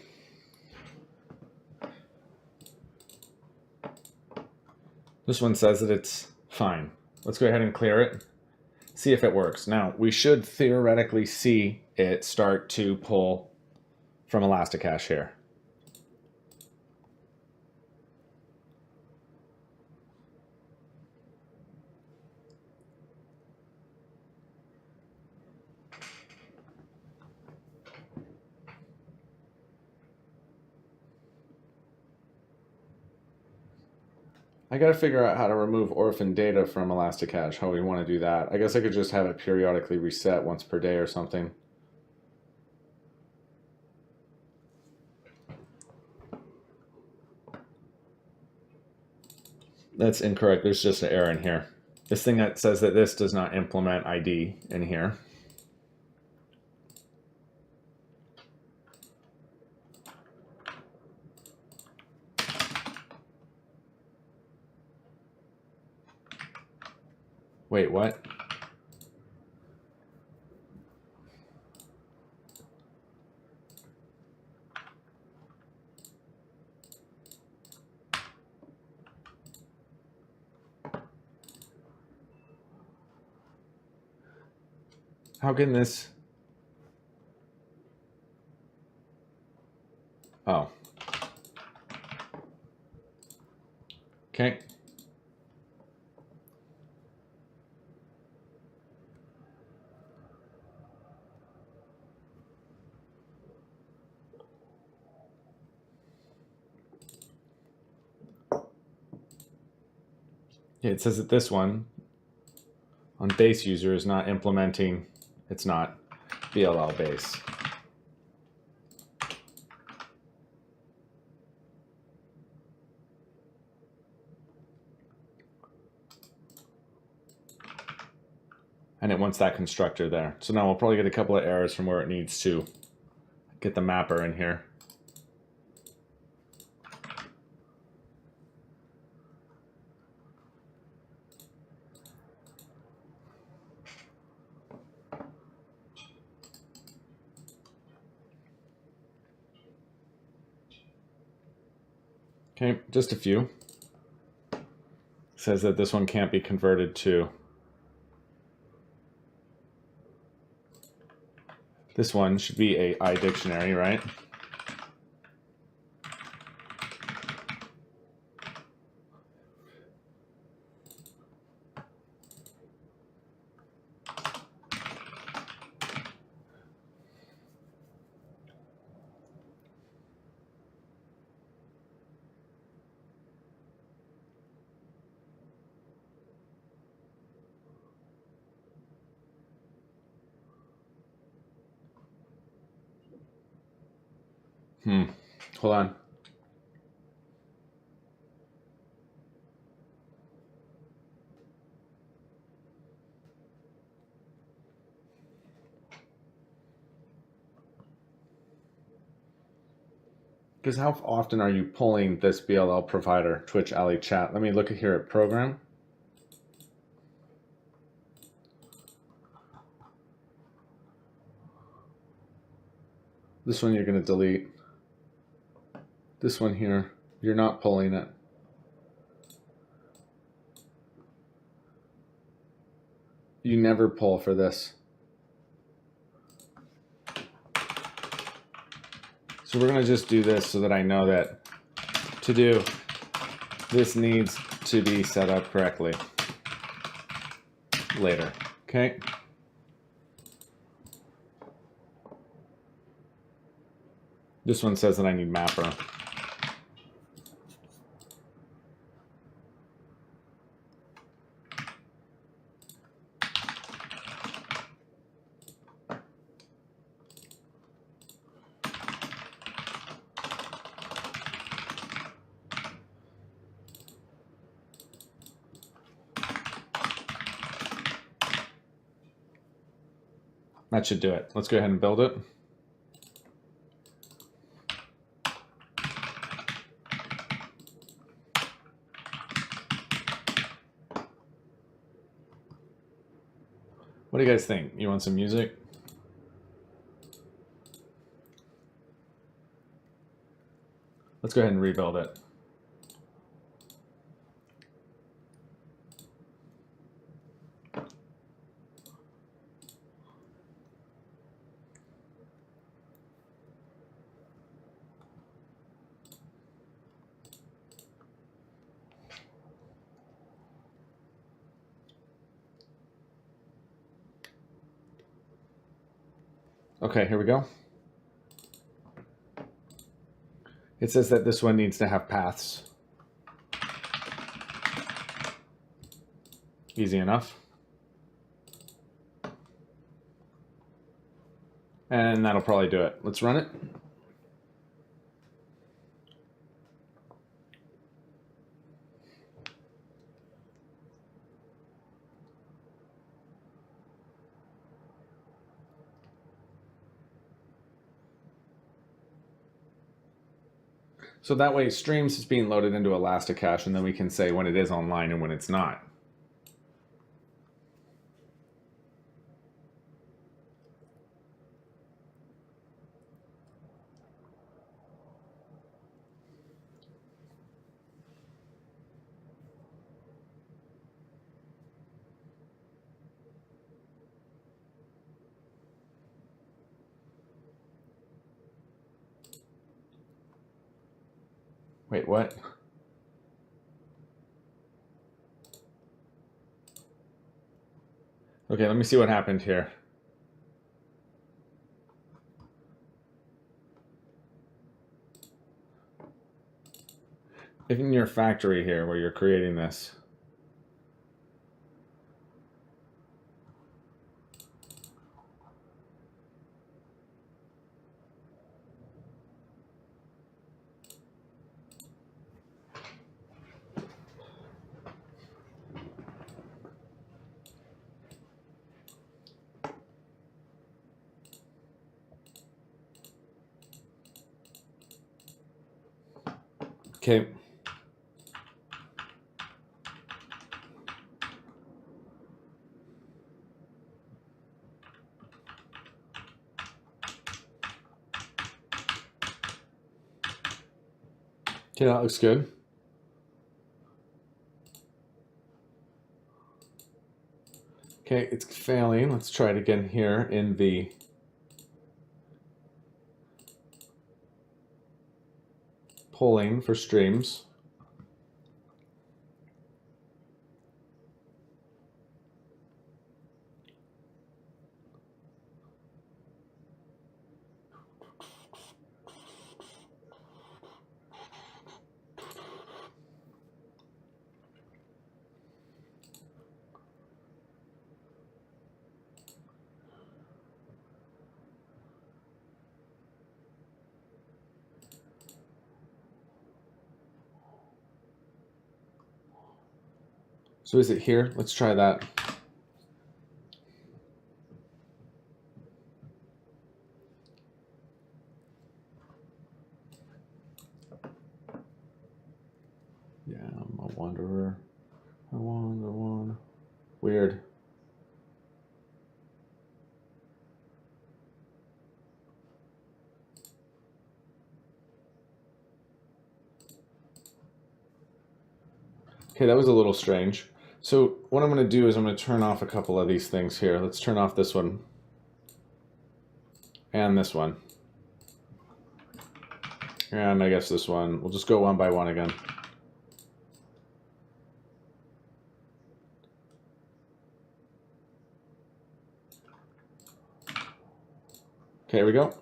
This one says that it's fine. Let's go ahead and clear it. See if it works. Now, we should theoretically see it start to pull from Elasticache here. I got to figure out how to remove orphan data from Elasticache, how we want to do that. I guess I could just have it periodically reset once per day or something. That's incorrect. There's just an error in here. This thing that says that this does not implement ID in here. Wait, what? How can this? Oh. Okay. Yeah, it says that this one on base user is not implementing, it's not BLL base. And it wants that constructor there. So now we'll probably get a couple of errors from where it needs to get the mapper in here. Okay, just a few. It says that this one can't be converted to. This one should be a iDictionary, right? Hold on. Because how often are you pulling this BLL provider, Twitch AlleyChat? Let me look here at program. This one you're going to delete. This one here, you're not pulling it. You never pull for this. So we're going to just do this so that I know that to do this needs to be set up correctly later. Okay. This one says that I need mapper. That should do it. Let's go ahead and build it. What do you guys think? You want some music? Let's go ahead and rebuild it. Okay, here we go. It says that this one needs to have paths. Easy enough. And that'll probably do it. Let's run it. So that way streams is being loaded into Elasticache, and then we can say when it is online and when it's not. Wait, what? Okay, let me see what happened here. If in your factory here where you're creating this, okay. Okay, that looks good. Okay, it's failing. Let's try it again here in the polling for streams. So is it here? Let's try that. Yeah, I'm a wanderer. I wander one. Weird. Okay, that was a little strange. So what I'm going to do is I'm going to turn off a couple of these things here. Let's turn off this one and this one. And I guess this one. We'll just go one by one again. Okay, here we go.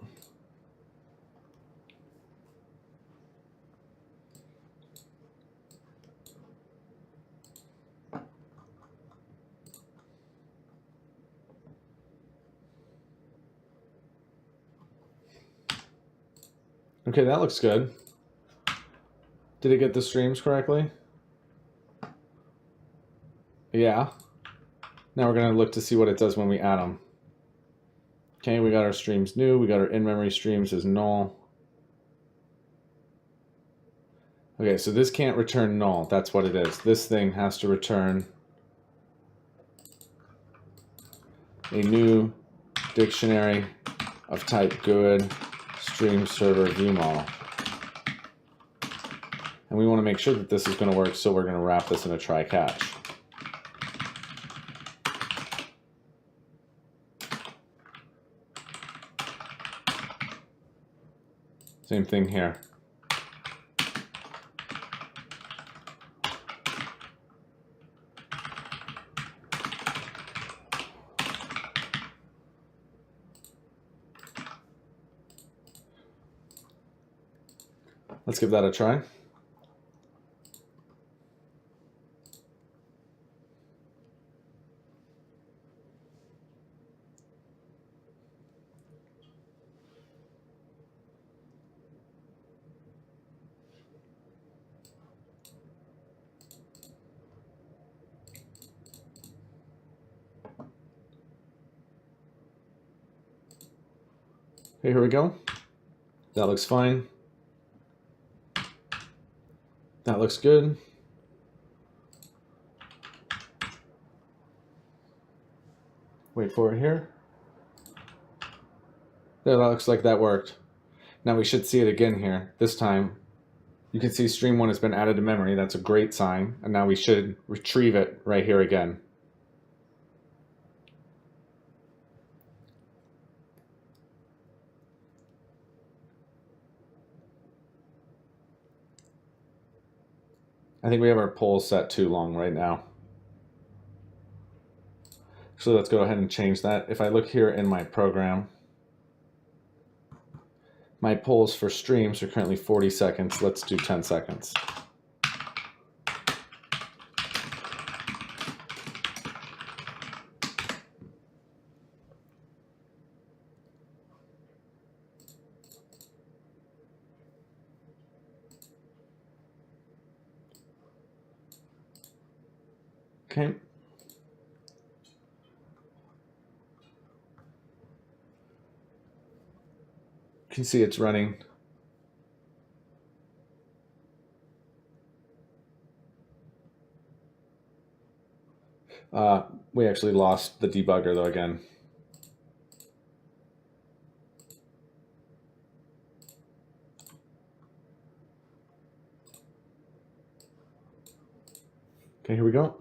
Okay, that looks good. Did it get the streams correctly? Yeah. Now we're going to look to see what it does when we add them. Okay, we got our streams new. We got our in-memory streams as null. Okay, so this can't return null. That's what it is. This thing has to return a new dictionary of type good stream server view model. And we want to make sure that this is going to work, so we're going to wrap this in a try catch. Same thing here. Let's give that a try. Okay, here we go. That looks fine. That looks good. Wait for it here. There, that looks like that worked. Now we should see it again here. This time, you can see stream 1 has been added to memory. That's a great sign. And now we should retrieve it right here again. I think we have our polls set too long right now. So let's go ahead and change that. If I look here in my program, my polls for streams are currently 40 seconds. Let's do 10 seconds. Okay. You can see it's running. We actually lost the debugger though again. Okay, here we go.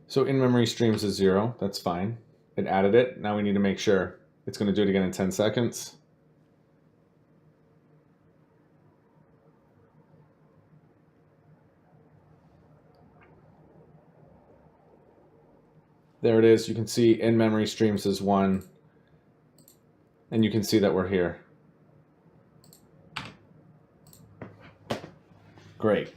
So in-memory streams is 0. That's fine. It added it. Now we need to make sure it's going to do it again in 10 seconds. There it is. You can see in-memory streams is 1. And you can see that we're here. Great.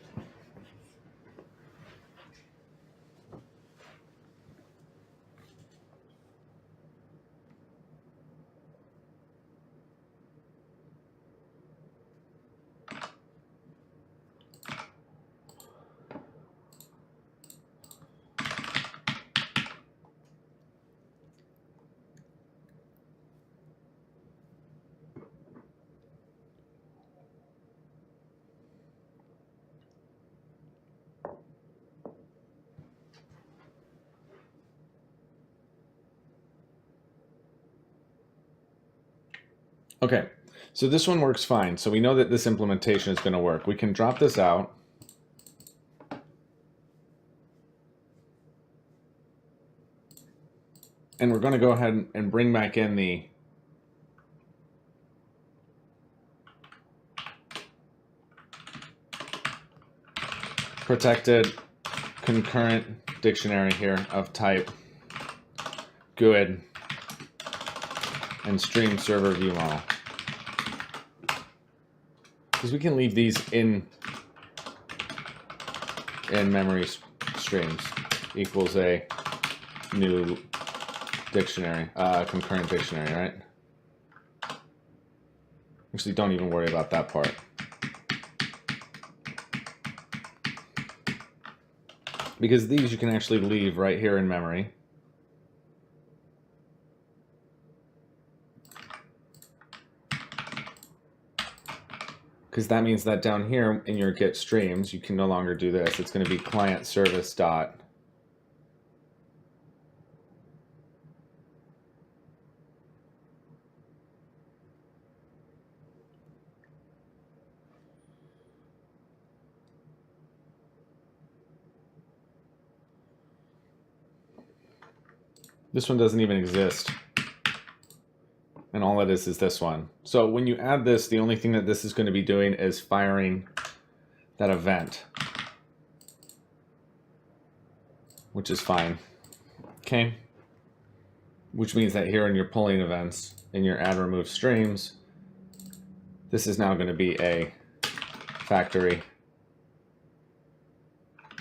Okay, so this one works fine. So we know that this implementation is going to work. We can drop this out. And we're going to go ahead and bring back in the protected concurrent dictionary here of type GUID and stream server view model. Because we can leave these in memory streams equals a new dictionary, concurrent dictionary, right? Actually, don't even worry about that part. Because these you can actually leave right here in memory. Because that means that down here in your get streams, you can no longer do this. It's going to be client service dot. This one doesn't even exist. And all it is this one. So when you add this, the only thing that this is going to be doing is firing that event, which is fine. Okay. Which means that here in your pulling events, in your add remove streams, this is now going to be a factory.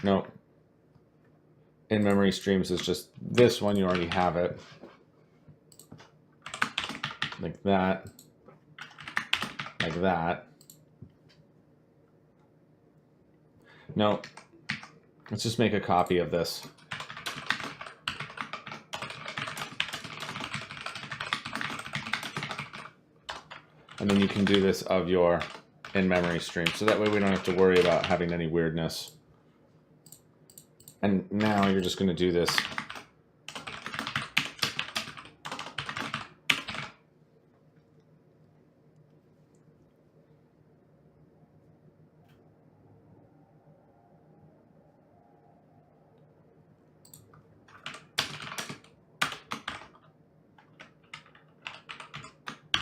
Nope. In memory streams is just this one. You already have it. Like that. Like that. No. Let's just make a copy of this. And then you can do this of your in-memory stream. So that way we don't have to worry about having any weirdness. And now you're just going to do this.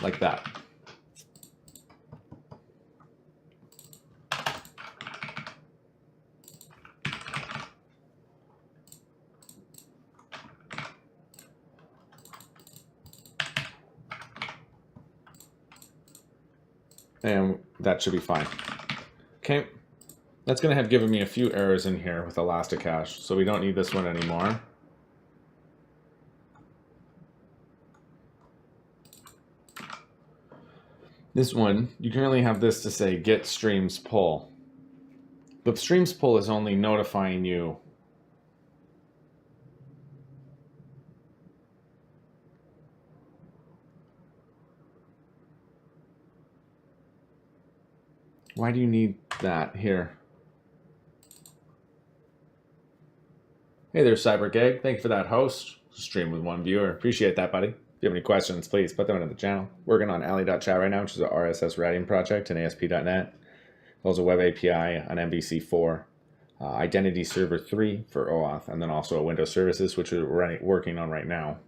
Like that. And that should be fine. Okay, that's going to have given me a few errors in here with Elasticache, so we don't need this one anymore. This one, you can only have this to say get streams pull. The streams pull is only notifying you Why do you need that here? Hey there, CyberGig. Thank you for that host. Stream with one viewer. Appreciate that, buddy. you have any questions, please put them into the channel. Working on allie.chat right now, which is an RSS routing project in ASP.NET. Also a web API on MVC4, Identity Server 3 for OAuth, and then also a Windows Services, which we're working on right now.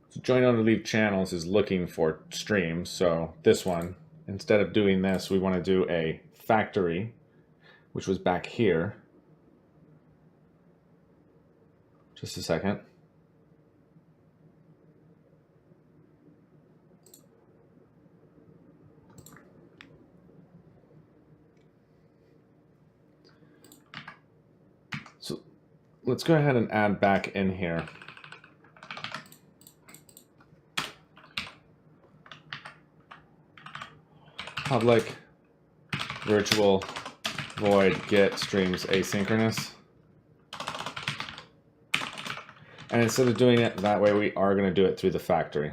So join on to leave channels is looking for streams. So this one, instead of doing this, we want to do a factory, which was back here. Just a second. So let's go ahead and add back in here. Public virtual void get streams asynchronous. And instead of doing it that way, we are going to do it through the factory.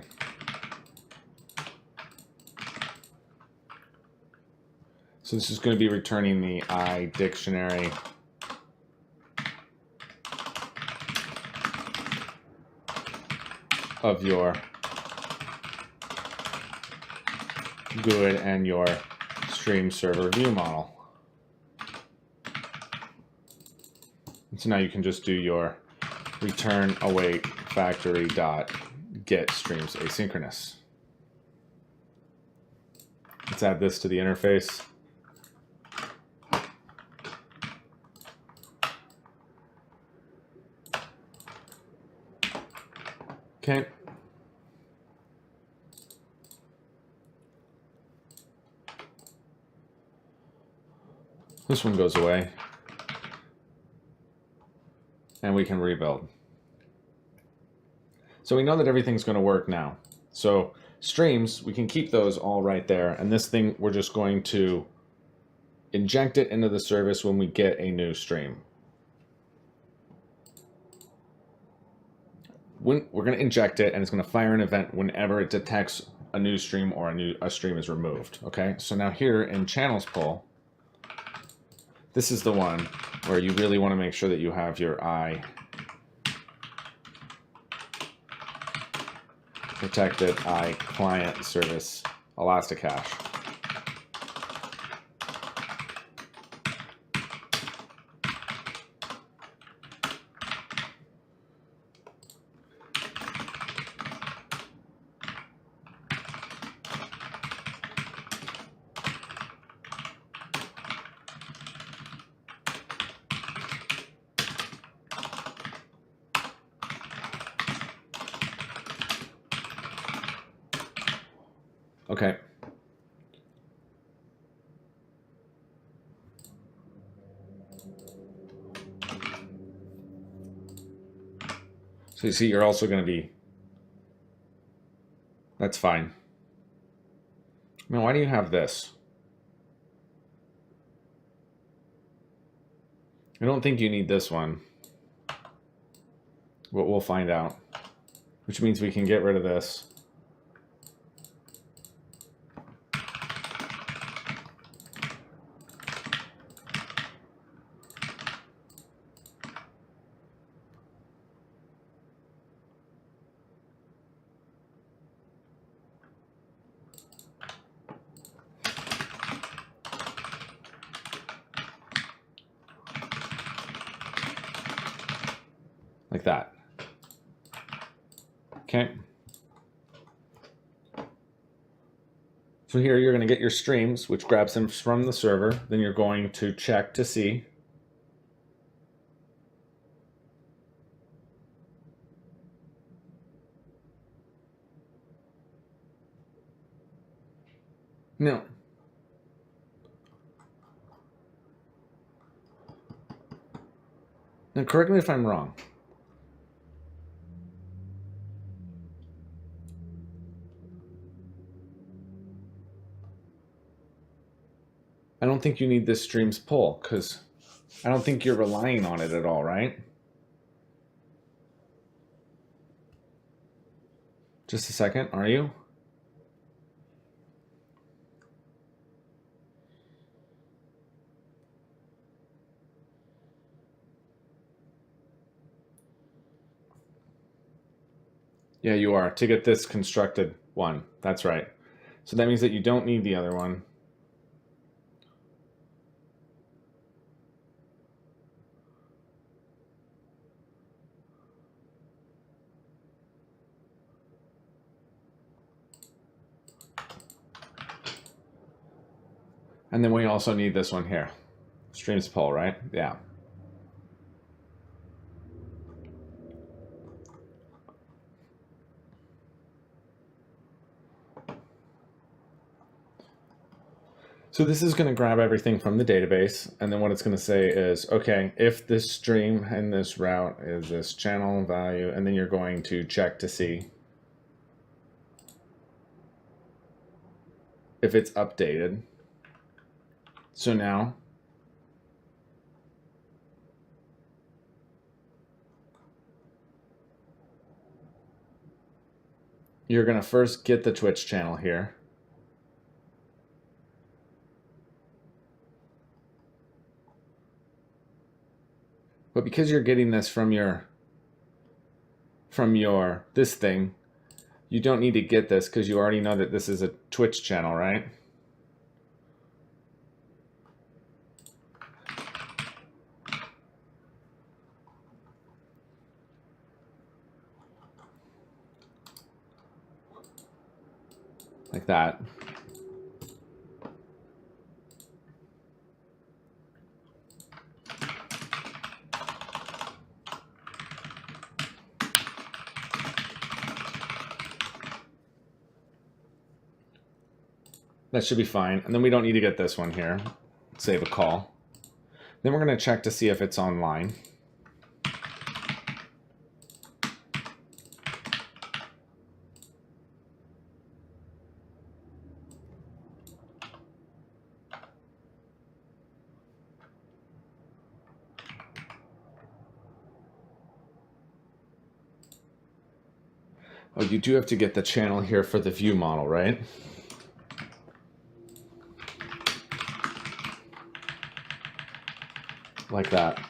So this is going to be returning the I dictionary of your GUID and your stream server view model. And so now you can just do your return await factory dot get streams asynchronous. Let's add this to the interface. Okay. This one goes away. And we can rebuild. So we know that everything's going to work now. So streams, we can keep those all right there. And this thing, we're just going to inject it into the service when we get a new stream. We're going to inject it, and it's going to fire an event whenever it detects a new stream or a stream is removed. Okay, so now here in channels pull, this is the one where you really want to make sure that you have your I protected I client service Elasticache. Okay. So you see, you're also going to be, that's fine. I mean, why do you have this? I don't think you need this one. But we'll find out. Which means we can get rid of this. Like that. Okay. So here you're going to get your streams, which grabs them from the server. Then you're going to check to see. No. Now correct me if I'm wrong. I don't think you need this streams pull because I don't think you're relying on it at all, right? Just a second, are you? Yeah, you are, to get this constructed one. That's right. So that means that you don't need the other one. And then we also need this one here. Streams poll, right? Yeah. So this is going to grab everything from the database, and then what it's going to say is, okay, if this stream and this route is this channel value, and then you're going to check to see if it's updated. So now you're going to first get the Twitch channel here. But because you're getting this from your this thing, you don't need to get this because you already know that this is a Twitch channel, right? Like that. That should be fine. And then we don't need to get this one here. Save a call. Then we're going to check to see if it's online. Oh, you do have to get the channel here for the view model, right? Like that.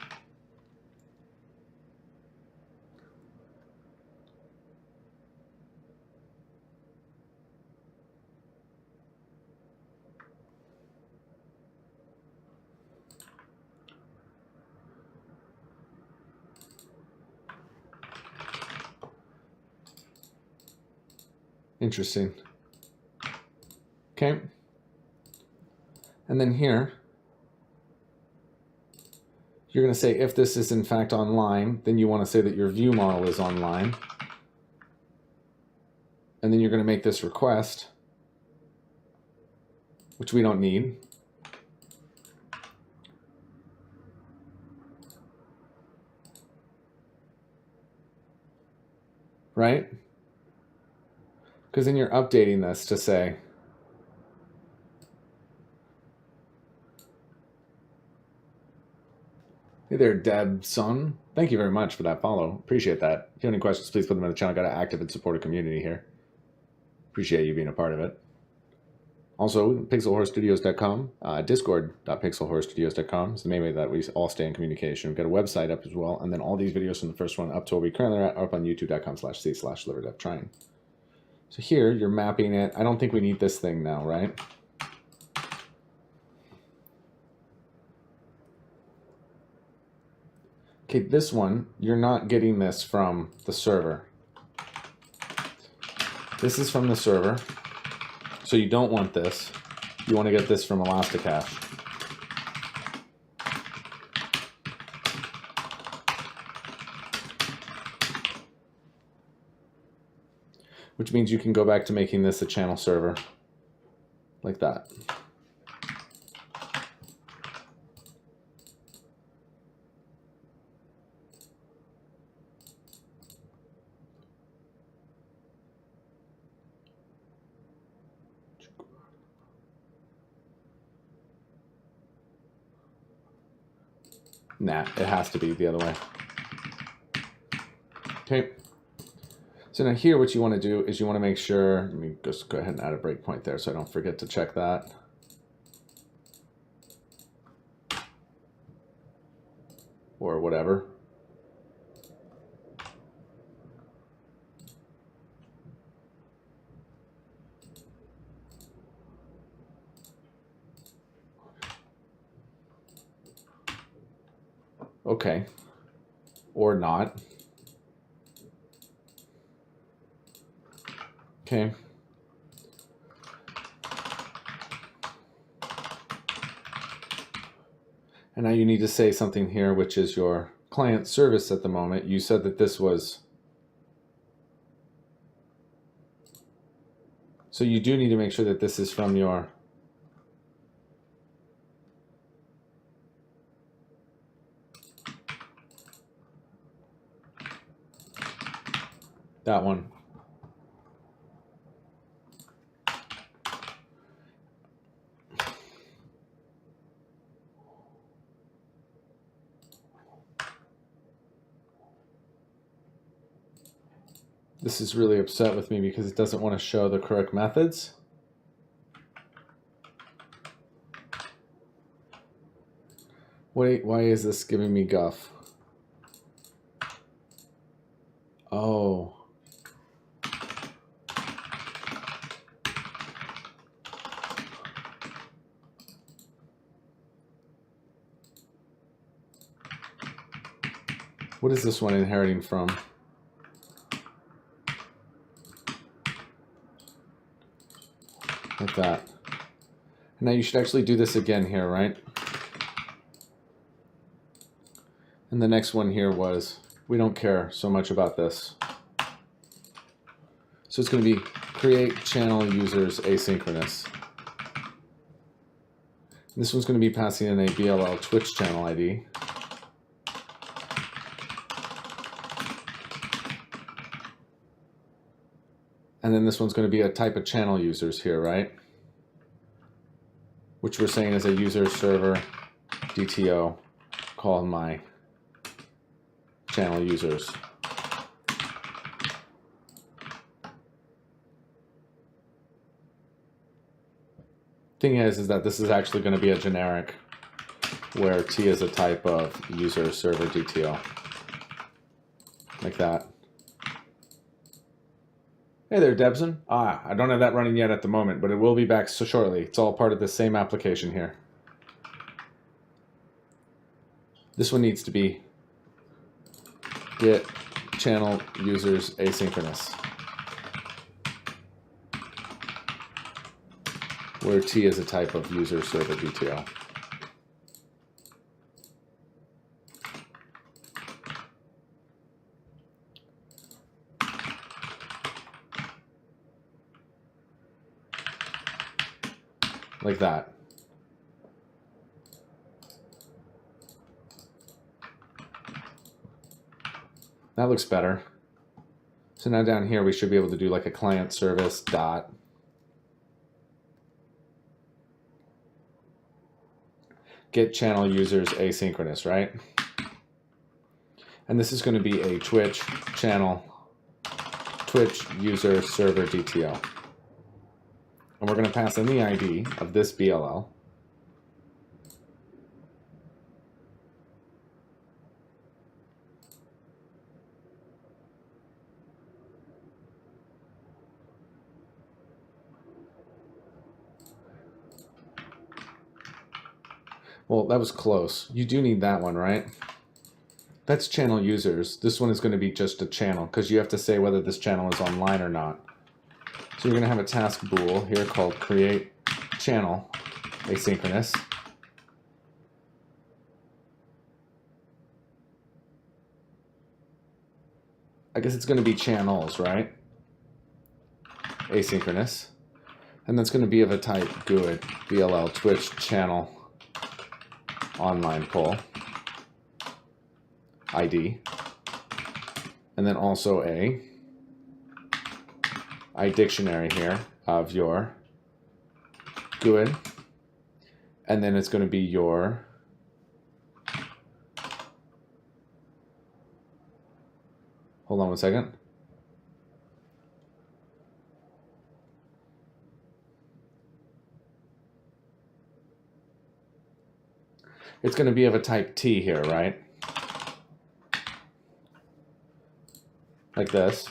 Interesting. Okay. And then here, you're going to say if this is in fact online, then you want to say that your view model is online. And then you're going to make this request, which we don't need. Right? Because then you're updating this to say, hey there, Deb Son. Thank you very much for that follow. Appreciate that. If you have any questions, please put them in the channel. Got an active and supportive community here. Appreciate you being a part of it. Also, pixelhorrorstudios.com, discord.pixelhorrorstudios.com is the main way that we all stay in communication. We've got a website up as well, and then all these videos from the first one up to where we currently are up on youtube.com/c/liverdevtrying. So here, you're mapping it. I don't think we need this thing now, right? Okay, this one, you're not getting this from the server. This is from the server. So you don't want this. You want to get this from Elasticache. Which means you can go back to making this a channel server. Like that. Nah, it has to be the other way. Okay. So now here what you want to do is you want to make sure, let me just go ahead and add a breakpoint there so I don't forget to check that. Or whatever. Okay. Or not. Okay. And now you need to say something here, which is your client service at the moment. You said that this was. So you do need to make sure that this is from your. That one. This is really upset with me because it doesn't want to show the correct methods. Wait, why is this giving me guff? Oh. What is this one inheriting from? Like that. Now you should actually do this again here, right? And the next one here was, we don't care so much about this. So it's going to be create channel users asynchronous. And this one's going to be passing in a BLL Twitch channel ID. And then this one's going to be a type of channel users here, right? Which we're saying is a user server DTO call my channel users. Thing is that this is actually going to be a generic where T is a type of user server DTO. Like that. Hey there, Debson. I don't have that running yet at the moment, but it will be back so shortly. It's all part of the same application here. This one needs to be get channel users asynchronous, where T is a type of user server DTO. Like that. That looks better. So now down here we should be able to do like a client service dot get channel users asynchronous, right? And this is going to be a Twitch channel, Twitch user server DTO. And we're going to pass in the ID of this BLL. Well, that was close. You do need that one, right? That's channel users. This one is going to be just a channel because you have to say whether this channel is online or not. So you're going to have a task bool here called create channel asynchronous. I guess it's going to be channels, right? Asynchronous. And that's going to be of a type GUID, BLL Twitch channel online poll ID. And then also a dictionary here of your GUID, and then it's going to be your hold on one second. It's going to be of a type T here, right? Like this,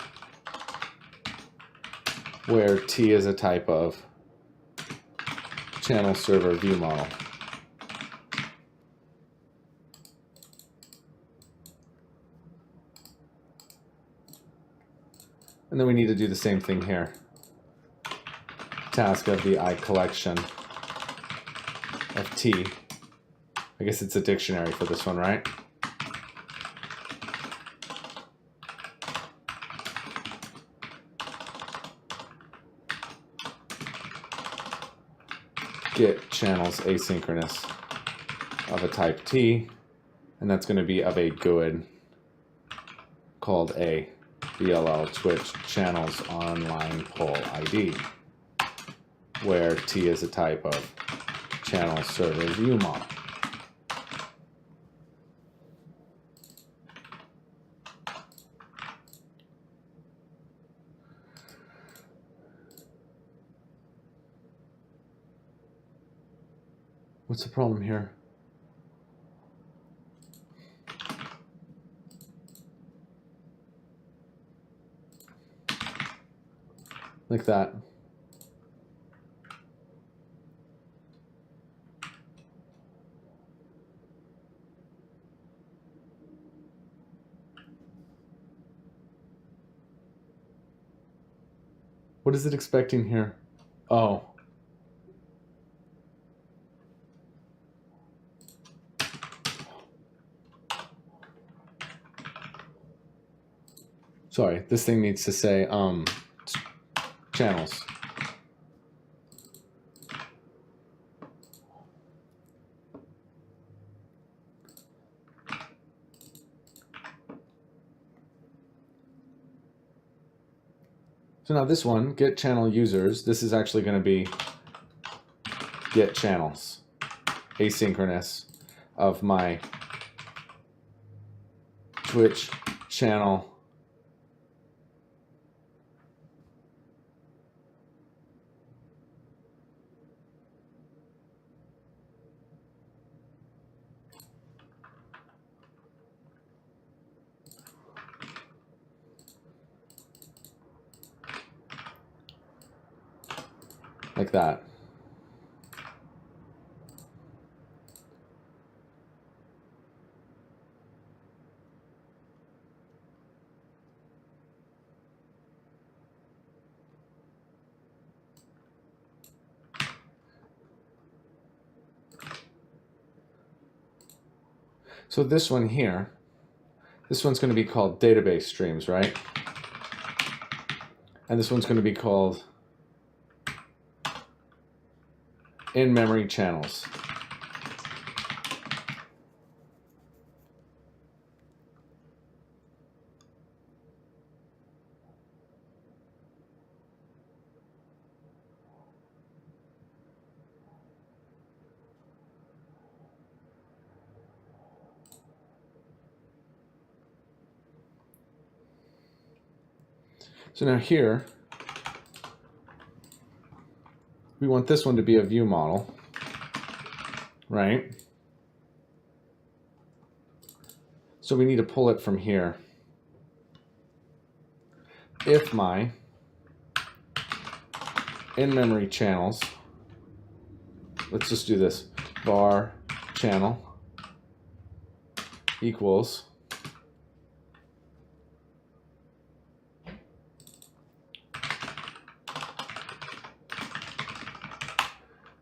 where T is a type of channel server view model. And then we need to do the same thing here. Task of the I collection of T. I guess it's a dictionary for this one, right? Get channels asynchronous of a type T, and that's going to be of a GUID called a DLL Twitch channels online poll ID, where T is a type of channel server view model. What's the problem here? Like that. What is it expecting here? Oh. Sorry, this thing needs to say channels. So now this one, get channel users, this is actually going to be get channels, asynchronous of my Twitch channel like that. So this one here, this one's going to be called database streams, right? And this one's going to be called in-memory channels. So now here, we want this one to be a view model, right? So we need to pull it from here. If my in-memory channels, let's just do this, var channel equals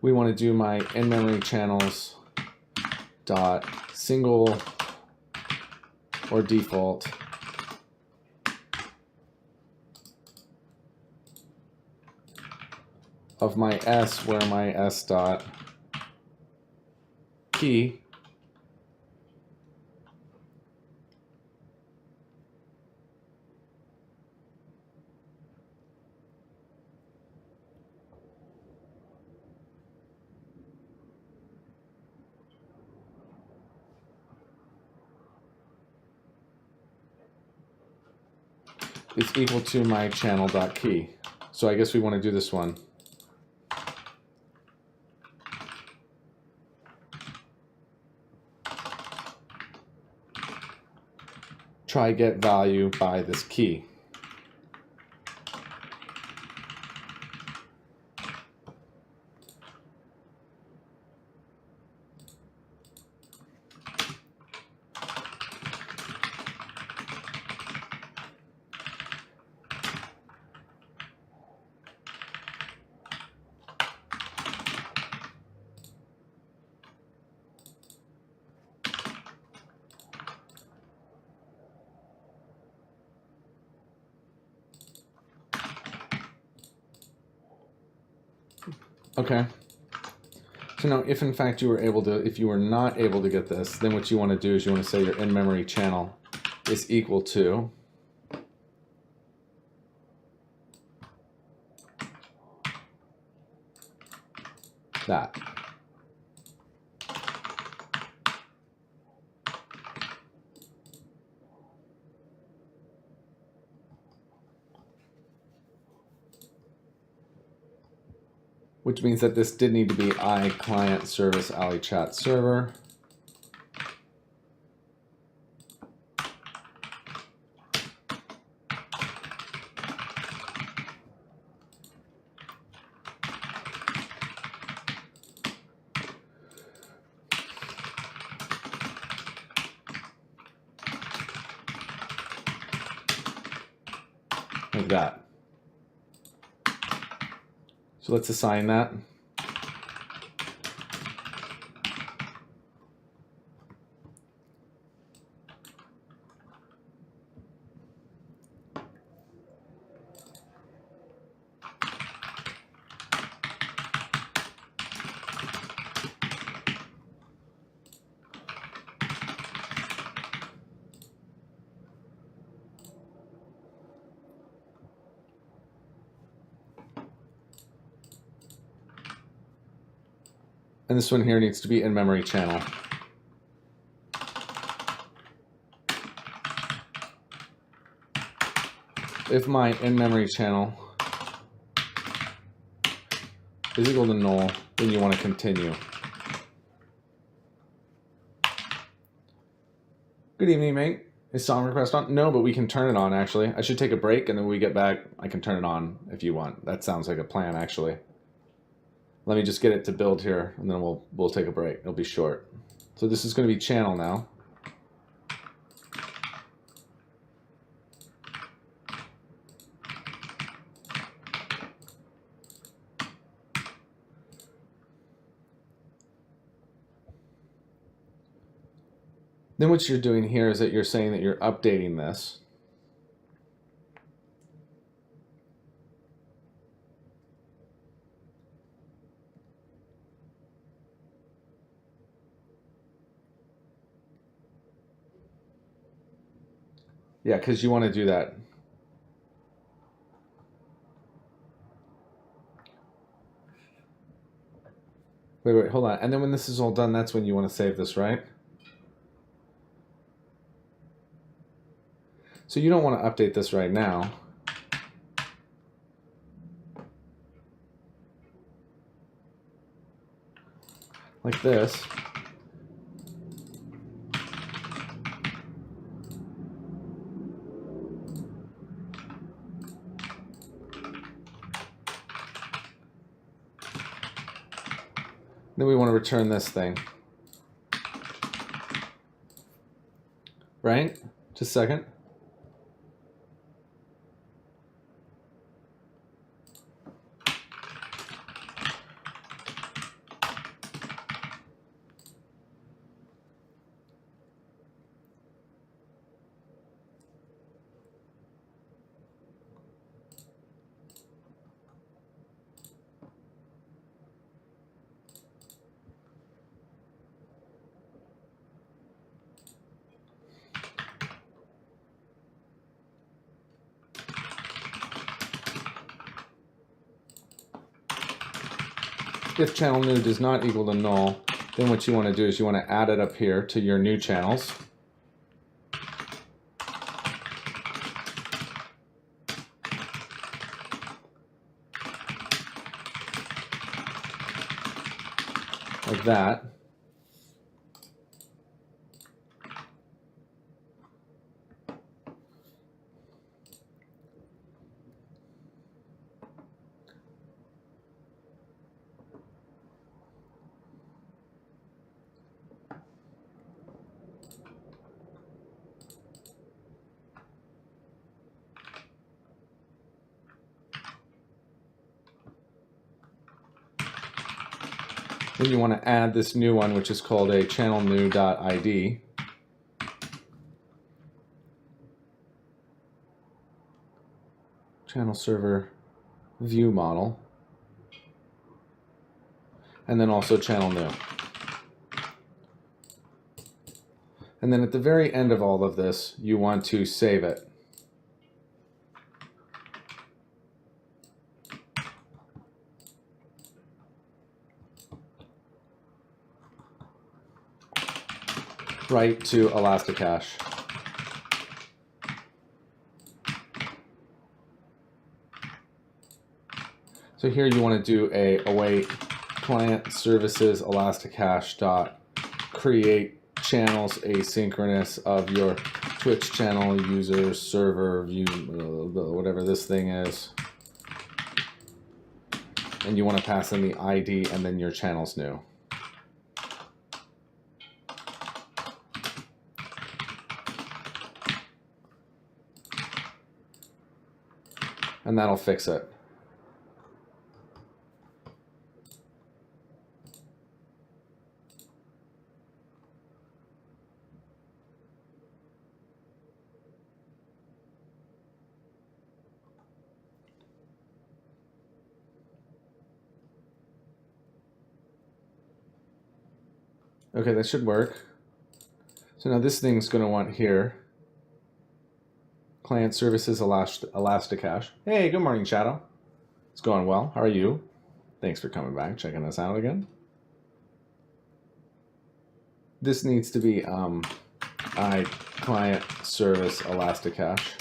we want to do my in-memory channels dot single or default of my S, where my S dot key is equal to my channel dot key. So I guess we want to do this one. Try get value by this key. Okay. So now, if in fact you were able to, if you were not able to get this, then what you want to do is you want to say your in-memory channel is equal to that. Which means that this did need to be I client service allie.chat server. Like that. So let's assign that. And this one here needs to be in-memory channel. If my in-memory channel is equal to null, then you want to continue. Good evening, mate. Is song request on? No, but we can turn it on, actually. I should take a break, and then when we get back, I can turn it on if you want. That sounds like a plan, actually. Let me just get it to build here, and then we'll take a break. It'll be short. So this is going to be channel now. Then what you're doing here is that you're saying that you're updating this. Yeah, because you want to do that. Wait, hold on. And then when this is all done, that's when you want to save this, right? So you don't want to update this right now. Like this. Then we want to return this thing. Right? Just a second. If channel new does not equal to null, then what you want to do is you want to add it up here to your new channels. Like that. Then you want to add this new one, which is called a channel new.id. Channel server view model. and then also channel new. And then at the very end of all of this, you want to save it. Right to Elasticache. So here you want to do a await client services Elasticache dot create channels asynchronous of your Twitch channel user server view, whatever this thing is. And you want to pass in the ID and then your channel's new. And that'll fix it. Okay, that should work. So now this thing's going to want here, client services Elasticache. Hey, good morning, Shadow. It's going well. How are you? Thanks for coming back, checking us out again. This needs to be client service Elasticache.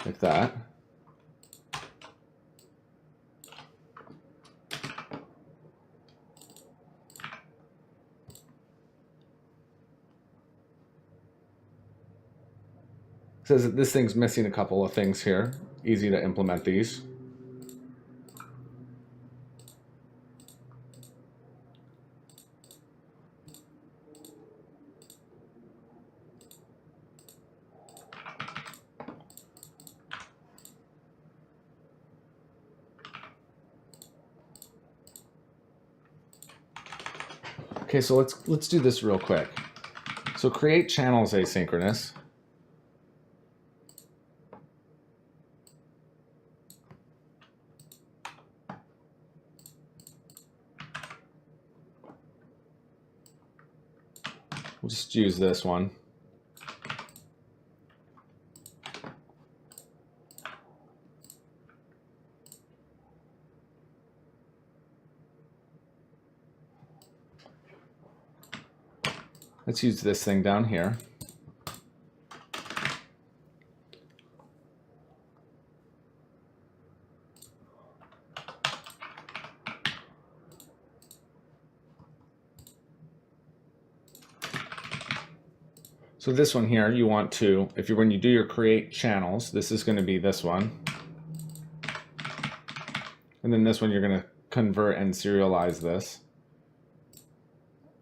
Like that. Says that this thing's missing a couple of things here. Easy to implement these. Okay, so let's do this real quick. So create channels asynchronous. We'll just use this one. Let's use this thing down here. So this one here, you want to, when you do your create channels, this is going to be this one. And then this one, you're going to convert and serialize this.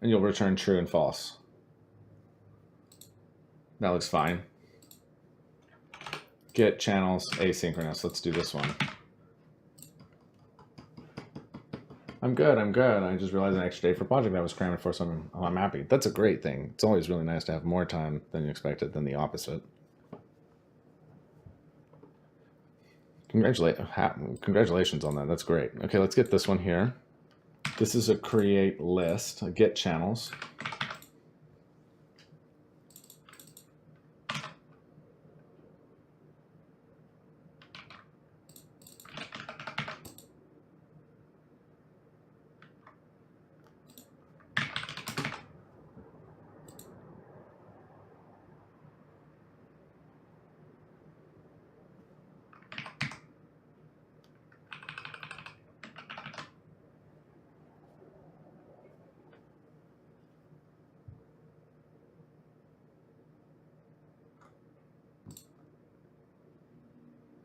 And you'll return true and false. That looks fine. Get channels asynchronous. Let's do this one. I'm good. I just realized an extra day for project I was cramming for, so I'm happy. That's a great thing. It's always really nice to have more time than you expected than the opposite. Congratulations on that. That's great. Okay, let's get this one here. This is a create list, a get channels.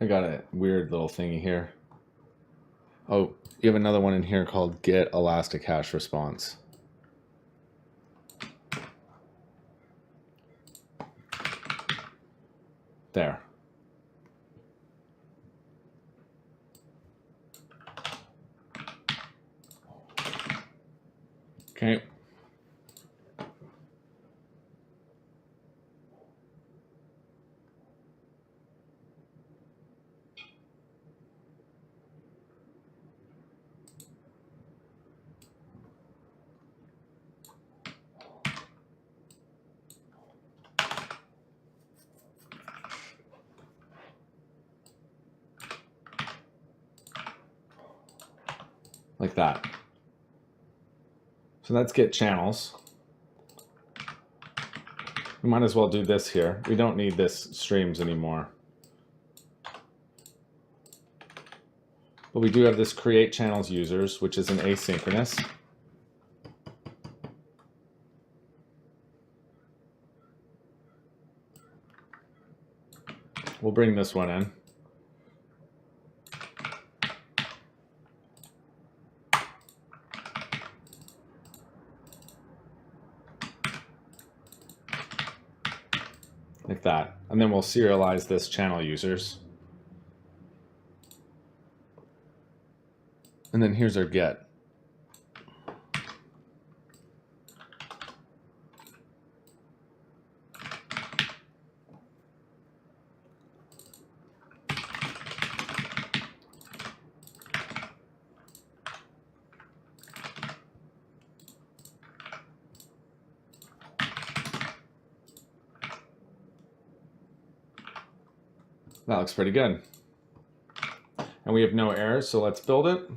I got a weird little thingy here. Oh, you have another one in here called get Elasticache response. There. Okay. like that. So let's get channels. We might as well do this here. We don't need this streams anymore. But we do have this create channels users, which is an asynchronous. We'll bring this one in. Like that. And then we'll serialize this channel users. And then here's our get. That looks pretty good. And we have no errors, so let's build it.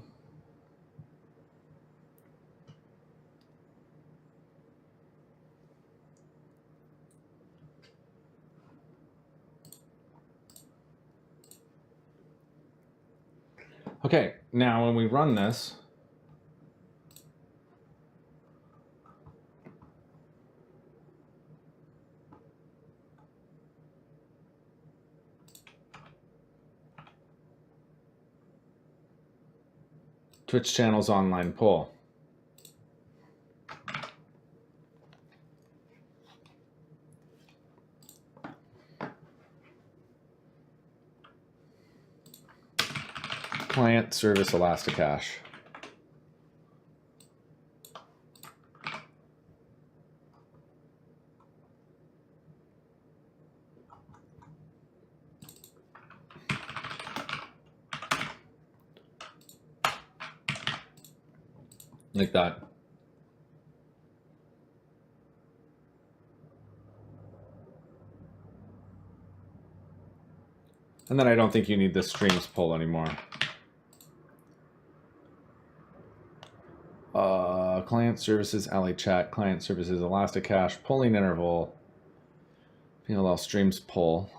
Okay, now when we run this, Twitch channels online poll. Client service Elasticache. Like that. And then I don't think you need the streams poll anymore. Client services, allie.chat, client services, Elasticache, polling interval, PLL streams poll.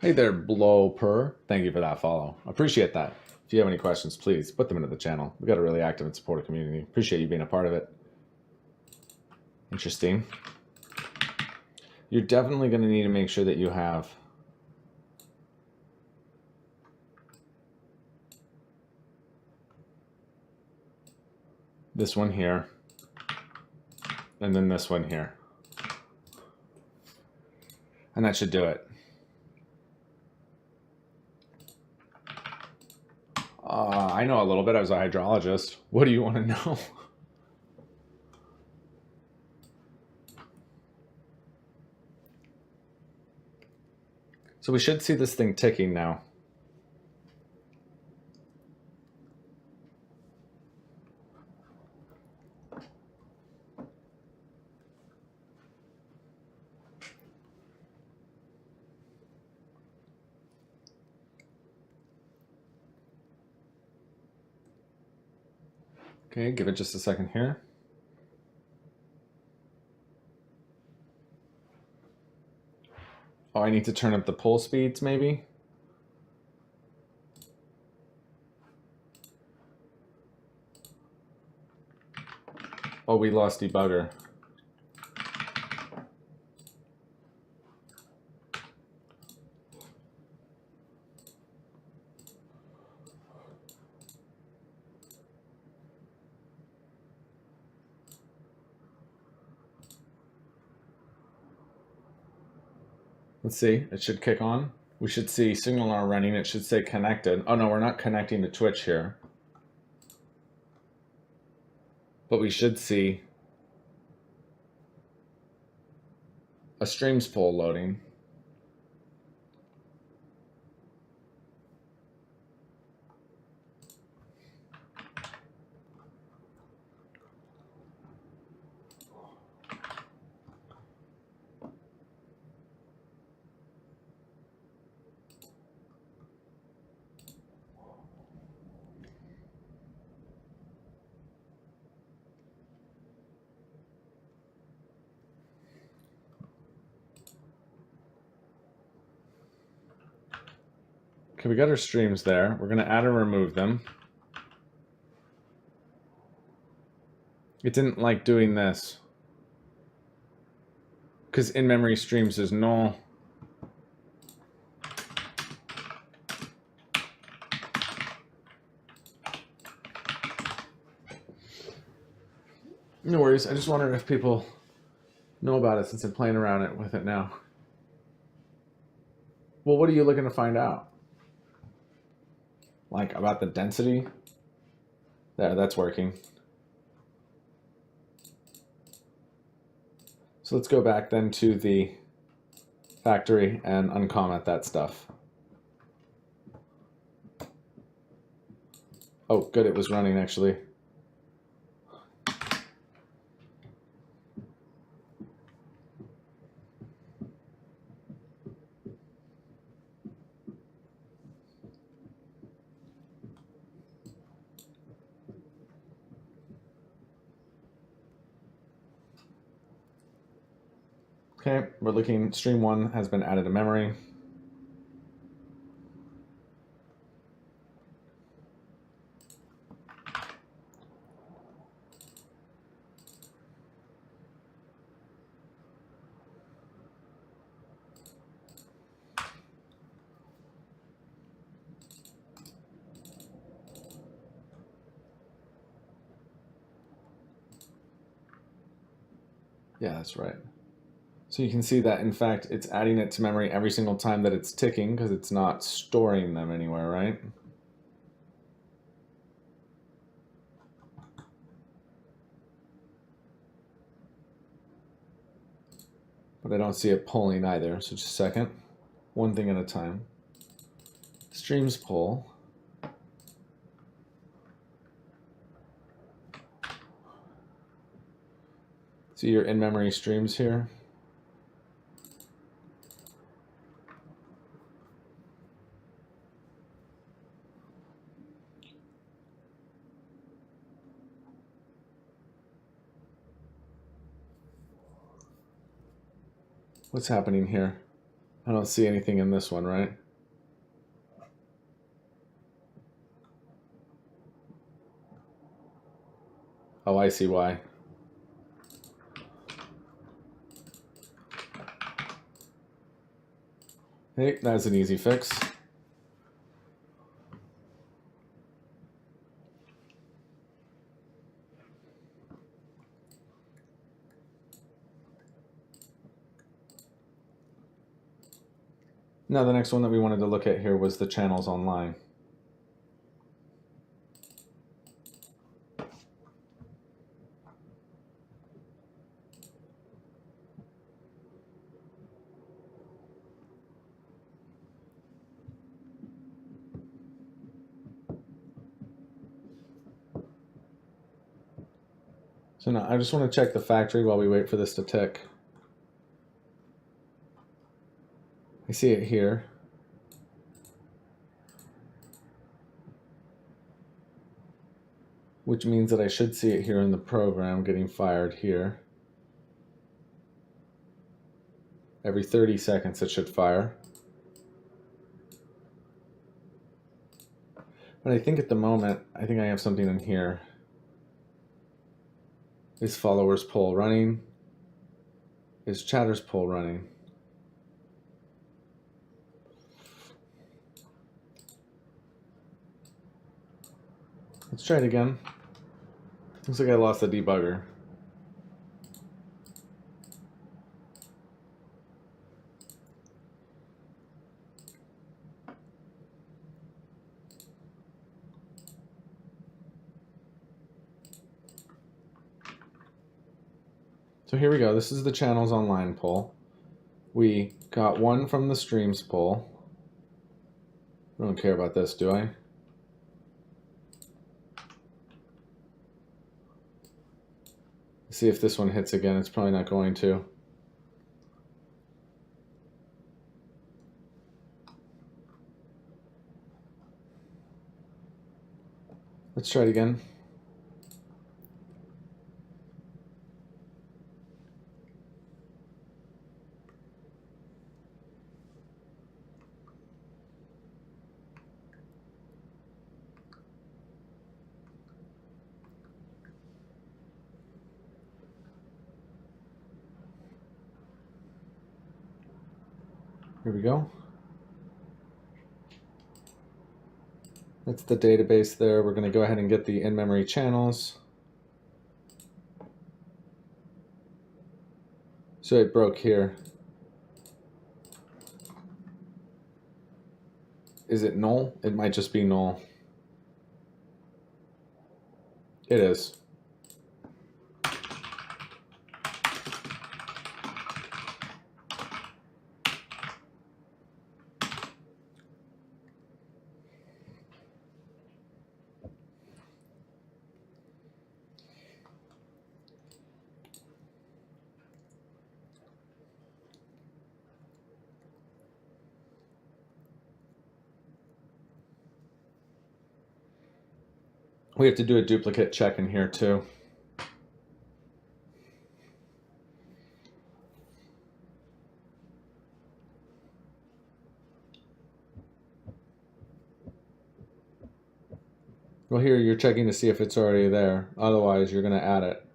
Hey there, Bloper. Thank you for that follow. Appreciate that. If you have any questions, please put them into the channel. We've got a really active and supportive community. Appreciate you being a part of it. Interesting. You're definitely going to need to make sure that you have this one here, and then this one here. And that should do it. I know a little bit. I was a hydrologist. What do you want to know? So we should see this thing ticking now. Okay, give it just a second here. Oh, I need to turn up the pull speeds maybe. Oh, we lost debugger. Let's see, it should kick on. We should see signal R running. It should say connected. Oh no, we're not connecting to Twitch here. But we should see a streams poll loading. Okay, we got our streams there. We're going to add and remove them. It didn't like doing this because in-memory streams is null. No worries. I just wondered if people know about it since I'm playing around with it now. Well, what are you looking to find out? Like about the density? There, that's working. So let's go back then to the factory and uncomment that stuff. Oh, good, it was running actually. Okay, we're looking, stream 1 has been added to memory. Yeah, that's right. So you can see that, in fact, it's adding it to memory every single time that it's ticking because it's not storing them anywhere, right? But I don't see it pulling either, so just a second. One thing at a time. Streams pull. See your in-memory streams here. What's happening here? I don't see anything in this one, right? Oh, I see why. Hey, that's an easy fix. Now the next one that we wanted to look at here was the channels online. So now I just want to check the factory while we wait for this to tick. I see it here. Which means that I should see it here in the program getting fired here. Every 30 seconds it should fire. But I think at the moment, I think I have something in here. Is followers poll running? Is chatters poll running? Let's try it again. Looks like I lost the debugger. So here we go. This is the channels online poll. We got one from the streams poll. I don't care about this, do I? See if this one hits again. It's probably not going to. Let's try it again. Here we go. That's the database there. We're going to go ahead and get the in-memory channels. So it broke here. Is it null? It might just be null. It is. We have to do a duplicate check in here too. Well, here you're checking to see if it's already there. Otherwise, you're going to add it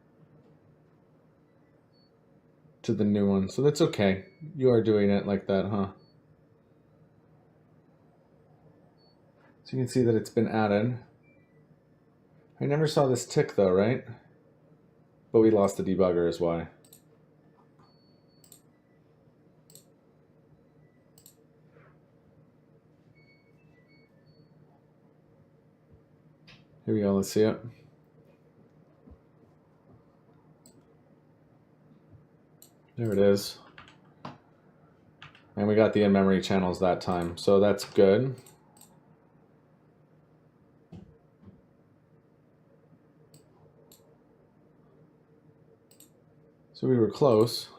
to the new one. So that's okay. You are doing it like that, huh? So you can see that it's been added. I never saw this tick though, right? But we lost the debugger is why. Here we go, let's see it. There it is. And we got the in-memory channels that time, so that's good. So we were close.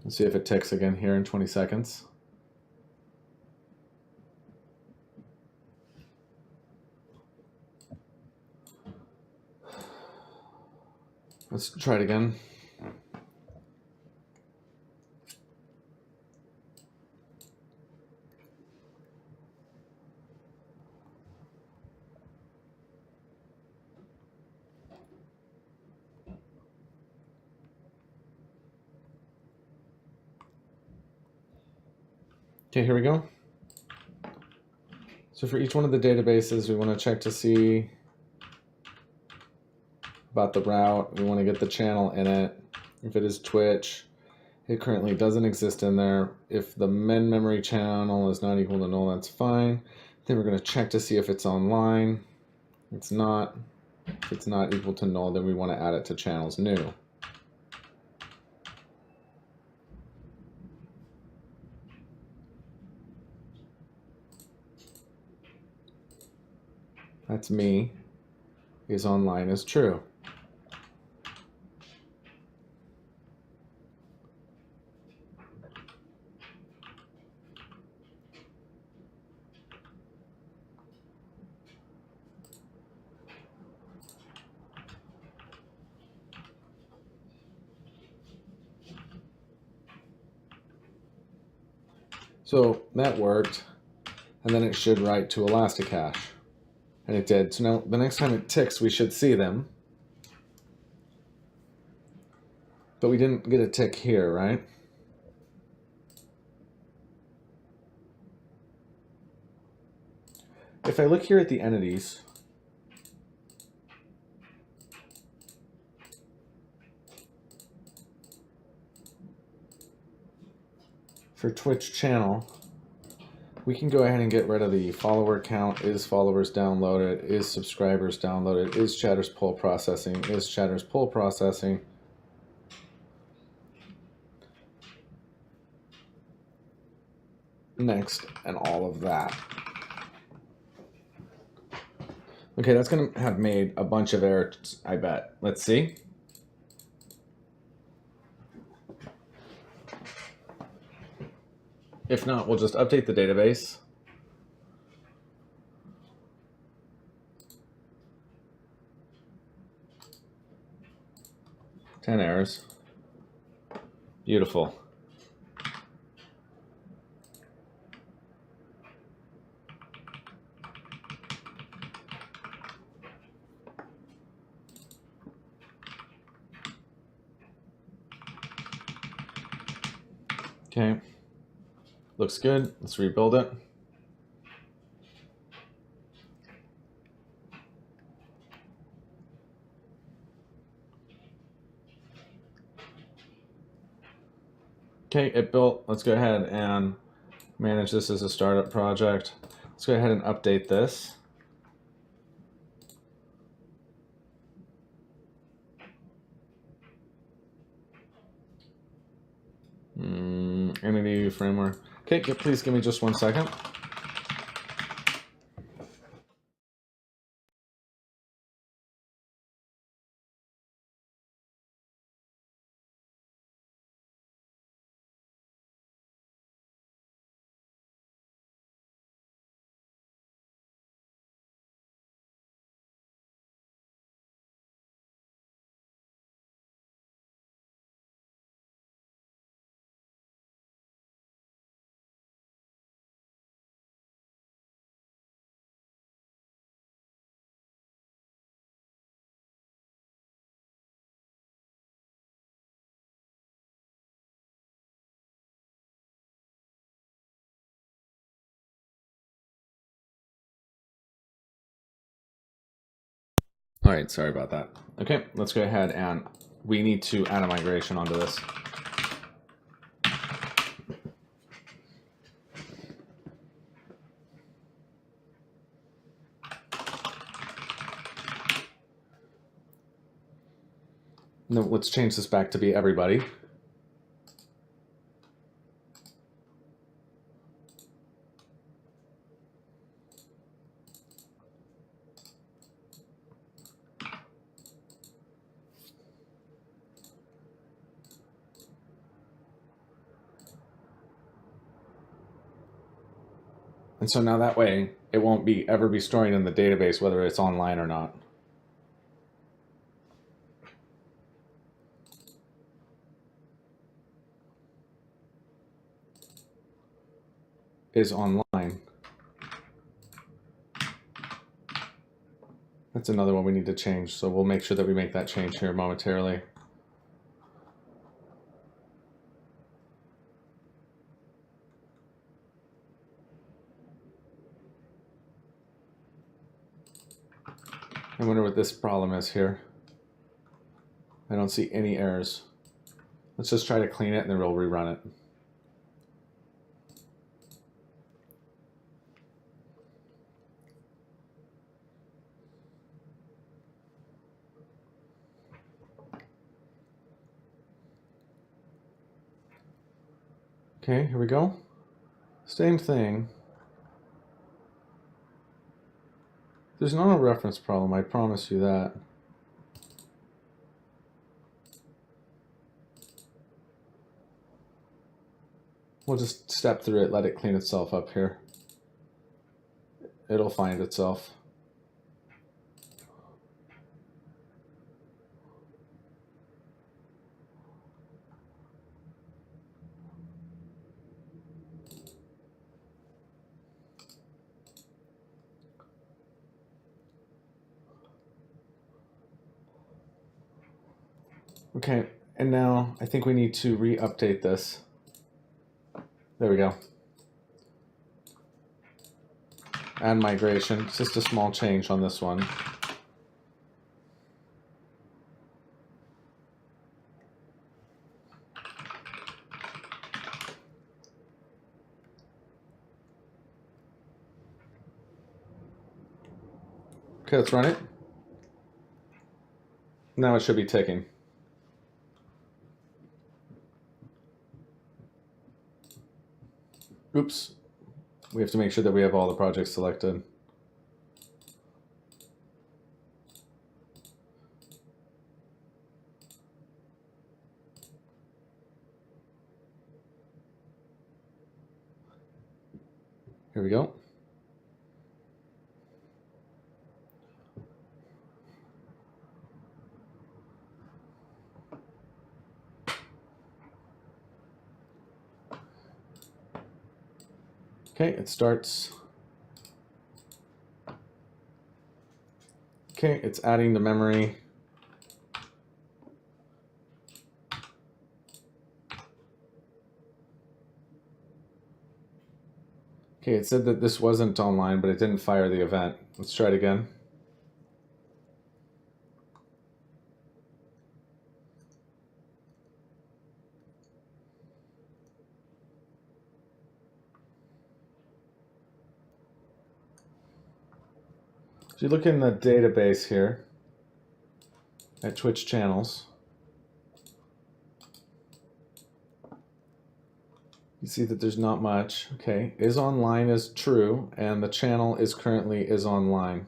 Let's see if it ticks again here in 20 seconds. Let's try it again. Okay, here we go. So for each one of the databases, we want to check to see about the route. We want to get the channel in it. If it is Twitch, it currently doesn't exist in there. If the memory channel is not equal to null, that's fine. Then we're going to check to see if it's online. It's not. If it's not equal to null, then we want to add it to channels new. That's me. Is online is true. So that worked, and then it should write to Elasticache, and it did. So now the next time it ticks, we should see them, but we didn't get a tick here, right? If I look here at the entities, for Twitch channel, we can go ahead and get rid of the follower count. Is followers downloaded? Is subscribers downloaded? Is chatters poll processing? Is chatters poll processing? Next, and all of that. Okay, that's going to have made a bunch of errors, I bet. Let's see. If not, we'll just update the database. Ten errors. Beautiful. Okay, looks good. Let's rebuild it. Okay, it built. Let's go ahead and manage this as a startup project. Let's go ahead and update this. Entity framework. Okay, please give me just 1 second. All right, sorry about that. Okay, let's go ahead and we need to add a migration onto this. No, let's change this back to be everybody. And so now that way, it won't be ever be storing in the database, whether it's online or not. Is online. That's another one we need to change. So we'll make sure that we make that change here momentarily. I wonder what this problem is here. I don't see any errors. Let's just try to clean it and then we'll rerun it. Okay, here we go. Same thing. There's not a reference problem, I promise you that. We'll just step through it, let it clean itself up here. It'll find itself. Okay, and now I think we need to re-update this. There we go. Add migration, it's just a small change on this one. Okay, let's run it. Now it should be ticking. Oops. We have to make sure that we have all the projects selected. Here we go. Okay, it starts. Okay, it's adding the memory. Okay, it said that this wasn't online, but it didn't fire the event. Let's try it again. If you look in the database here at Twitch channels, you see that there's not much. Okay, is online is true, and the channel is currently is online.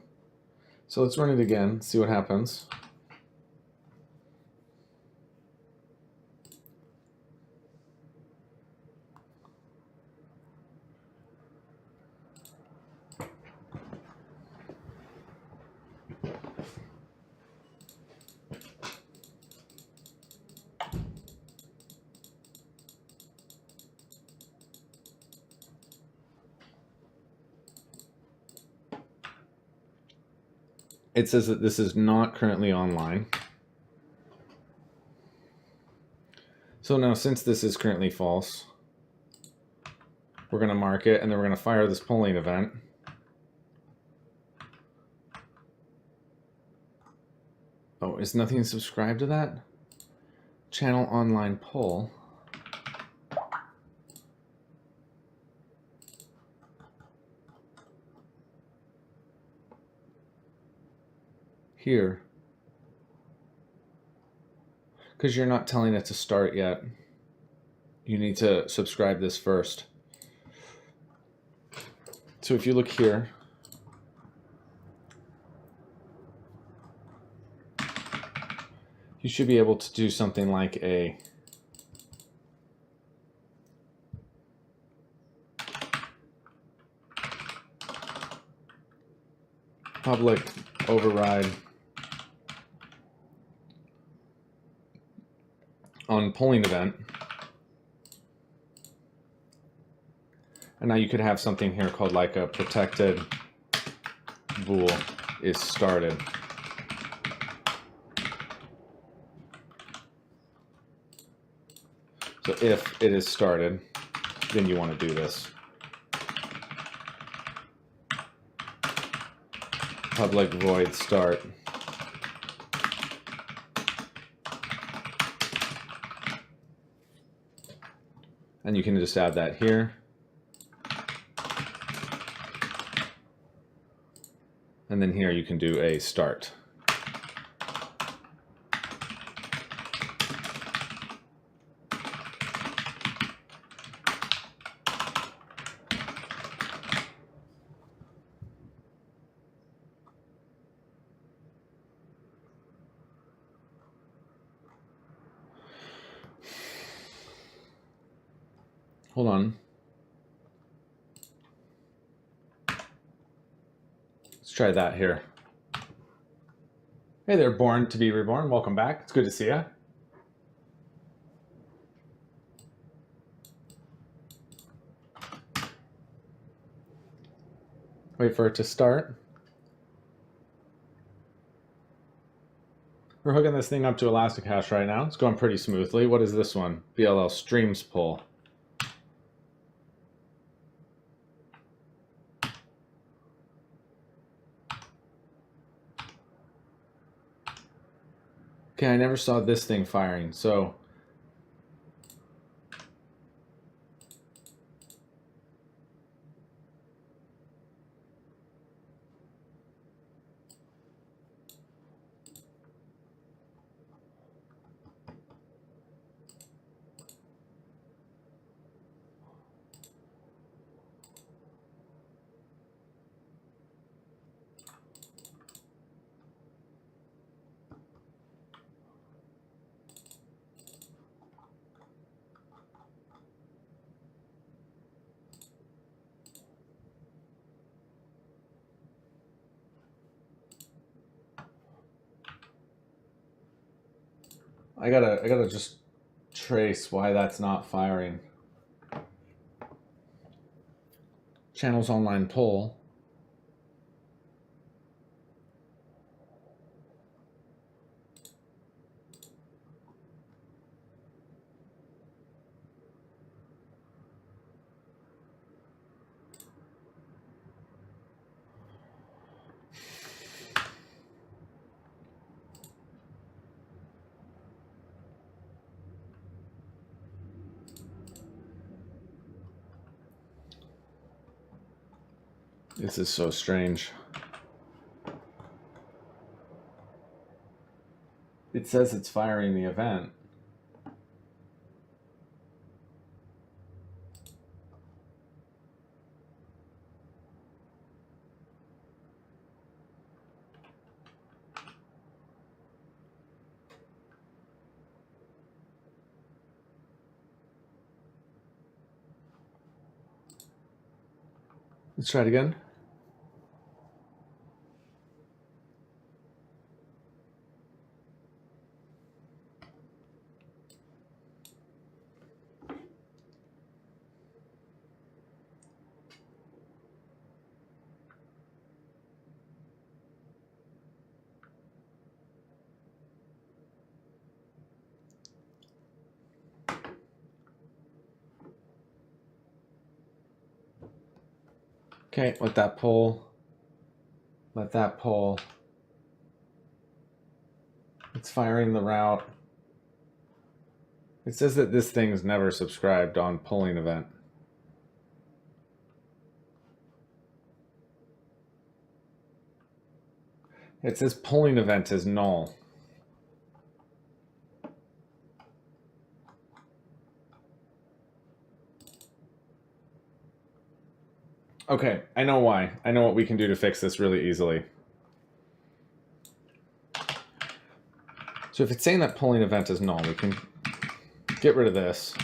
So let's run it again, see what happens. It says that this is not currently online. So now, since this is currently false, we're going to mark it, and then we're going to fire this polling event. Oh, is nothing subscribed to that? Channel online poll. Here. Because you're not telling it to start yet. You need to subscribe this first. So if you look here, you should be able to do something like a public override on polling event. And now you could have something here called like a protected bool is started. So if it is started, then you want to do this. Public void start. And you can just add that here. And then here you can do a start. Hold on. Let's try that here. Hey there, Born to be Reborn. Welcome back. It's good to see you. Wait for it to start. We're hooking this thing up to Elasticache right now. It's going pretty smoothly. What is this one? BLL streams poll. Okay, I never saw this thing firing, so I gotta just trace why that's not firing. Channels online poll. This is so strange. It says it's firing the event. Let's try it again. Okay, let that pull. Let that pull. It's firing the route. It says that this thing's never subscribed on polling event. It says polling event is null. Okay, I know why. I know what we can do to fix this really easily. So if it's saying that polling event is null, we can get rid of this.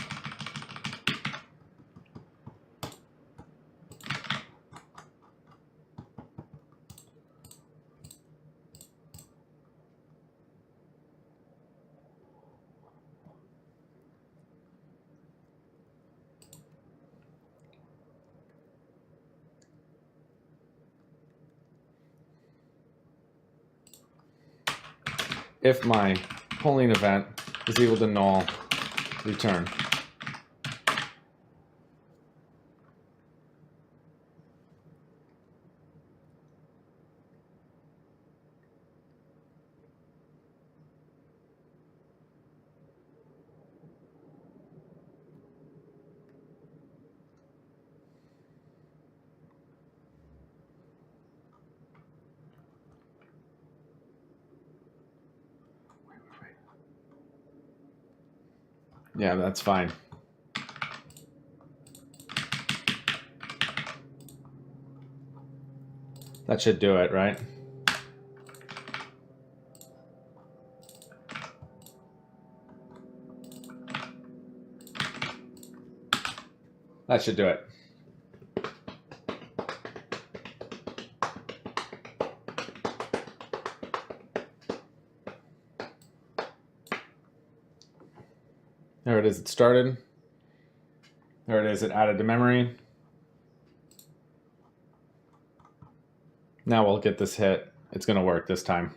If my polling event is equal to null, return. Yeah, that's fine. That should do it, right? That should do it. There it is, it started. There it is, it added to memory. Now we'll get this hit. It's gonna work this time.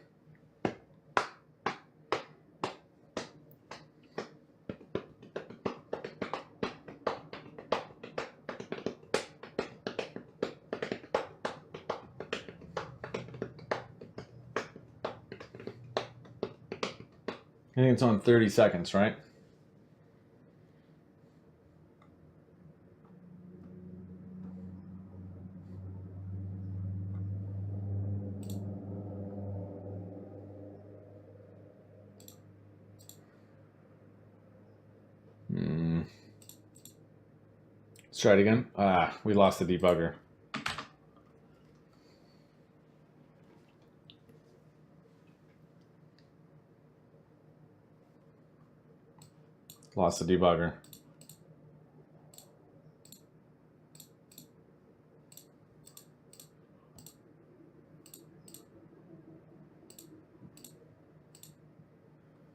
I think it's on 30 seconds, right? Let's try it again. Ah, we lost the debugger. Lost the debugger.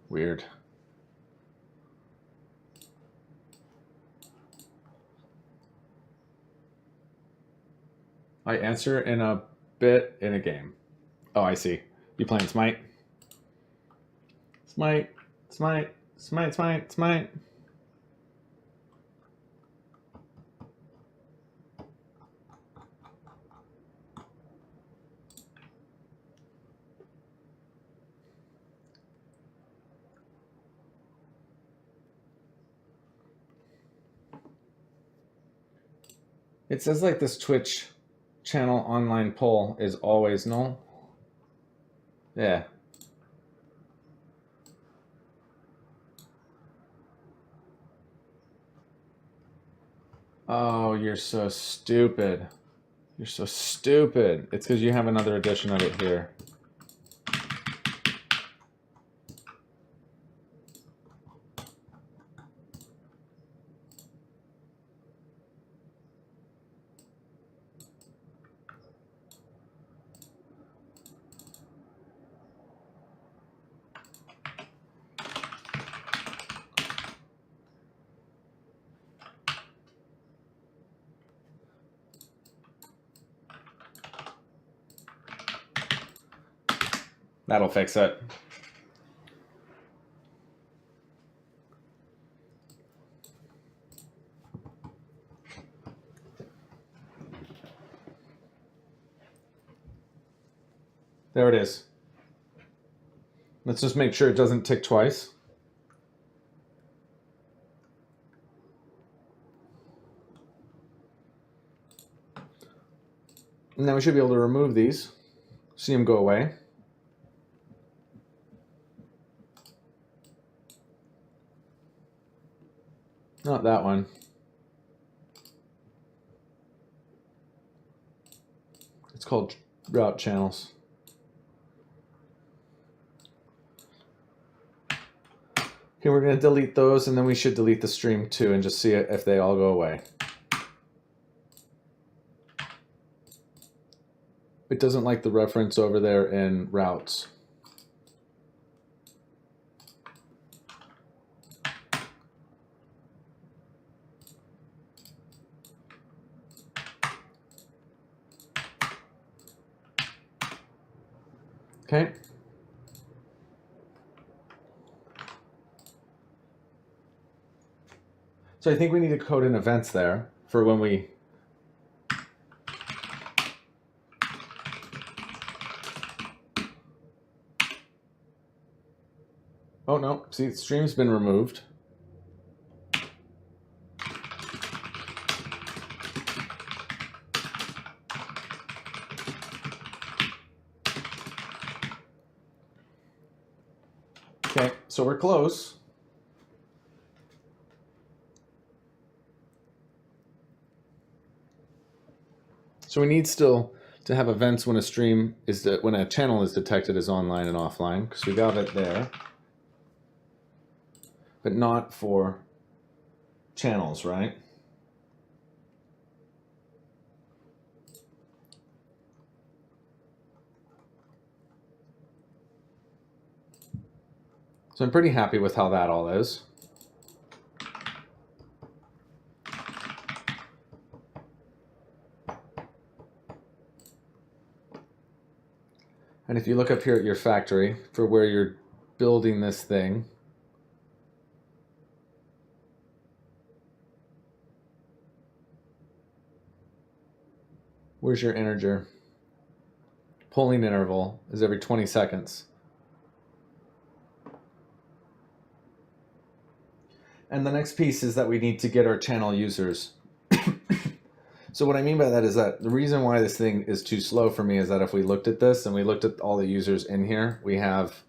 Weird. I answer in a bit in a game. Oh, I see. You playing Smite? Smite, Smite, Smite, Smite, Smite. It says like this Twitch channel online poll is always null. Yeah. Oh, you're so stupid. You're so stupid. It's because you have another edition of it here. That'll fix it. There it is. Let's just make sure it doesn't tick twice. And now we should be able to remove these. See them go away. Not that one. It's called route channels. Okay, we're going to delete those, and then we should delete the stream too and just see if they all go away. It doesn't like the reference over there in routes. Okay. So I think we need to code in events there for when we oh no, see, stream's been removed. Okay, so we're close. So we need still to have events when a stream is when a channel is detected as online and offline, because we got it there, but not for channels, right? So I'm pretty happy with how that all is. And if you look up here at your factory for where you're building this thing, where's your integer? Polling interval is every 20 seconds. And the next piece is that we need to get our channel users. So what I mean by that is that the reason why this thing is too slow for me is that if we looked at this and we looked at all the users in here, we have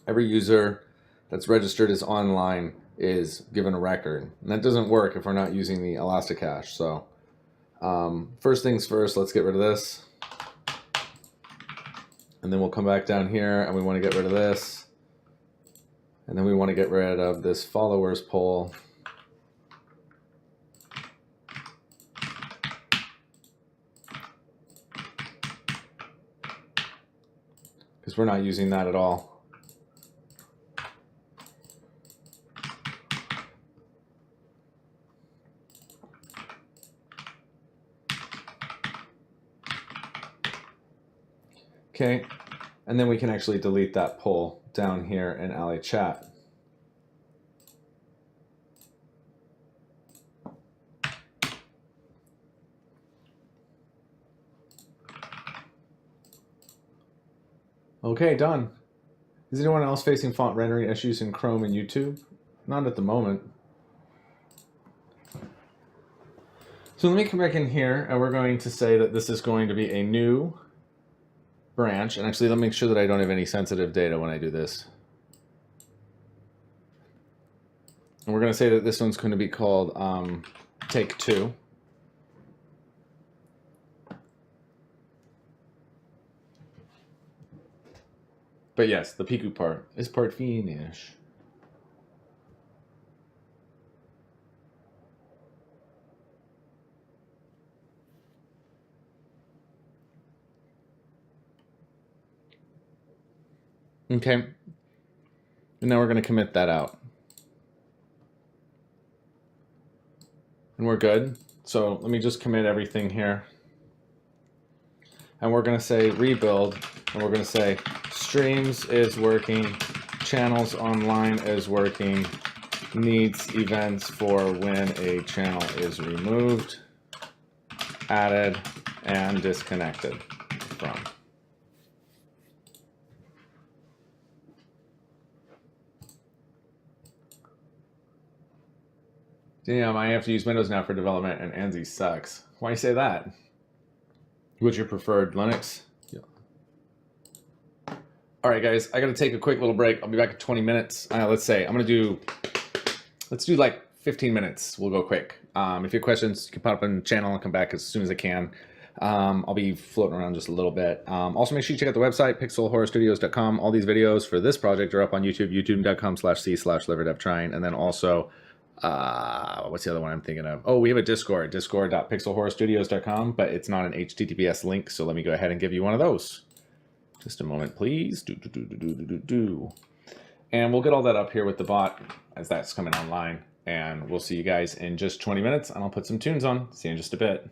every user that's registered as online is given a record. And that doesn't work if we're not using the Elasticache. So first things first, let's get rid of this. And then we'll come back down here and we want to get rid of this. And then we want to get rid of this followers poll. Because we're not using that at all. Okay, and then we can actually delete that poll down here in allie.chat. Okay, done. Is anyone else facing font rendering issues in Chrome and YouTube? Not at the moment. So let me come back in here, and we're going to say that this is going to be a new branch. And actually, let me make sure that I don't have any sensitive data when I do this. And we're going to say that this one's going to be called take 2. But yes, the Piku part is part finish. Okay. And now we're going to commit that out. And we're good. So let me just commit everything here. And we're going to say rebuild. And we're going to say streams is working. Channels online is working. Needs events for when a channel is removed, added, and disconnected from. Damn, I have to use Windows now for development, and ANSI sucks. Why you say that? What's your preferred, Linux? Yeah. All right, guys, I got to take a quick little break. I'll be back in 20 minutes. Let's do like 15 minutes. We'll go quick. If you have questions, you can pop up in the channel and come back as soon as I can. I'll be floating around just a little bit. Also, make sure you check out the website, pixelhorrorstudios.com. All these videos for this project are up on YouTube, youtube.com/c/liverdevtrying. And then also, what's the other one I'm thinking of? Oh, we have a Discord, discord.pixelhorrorstudios.com, but it's not an HTTPS link, so let me go ahead and give you one of those. Just a moment, please. And we'll get all that up here with the bot as that's coming online. And we'll see you guys in just 20 minutes, and I'll put some tunes on. See you in just a bit.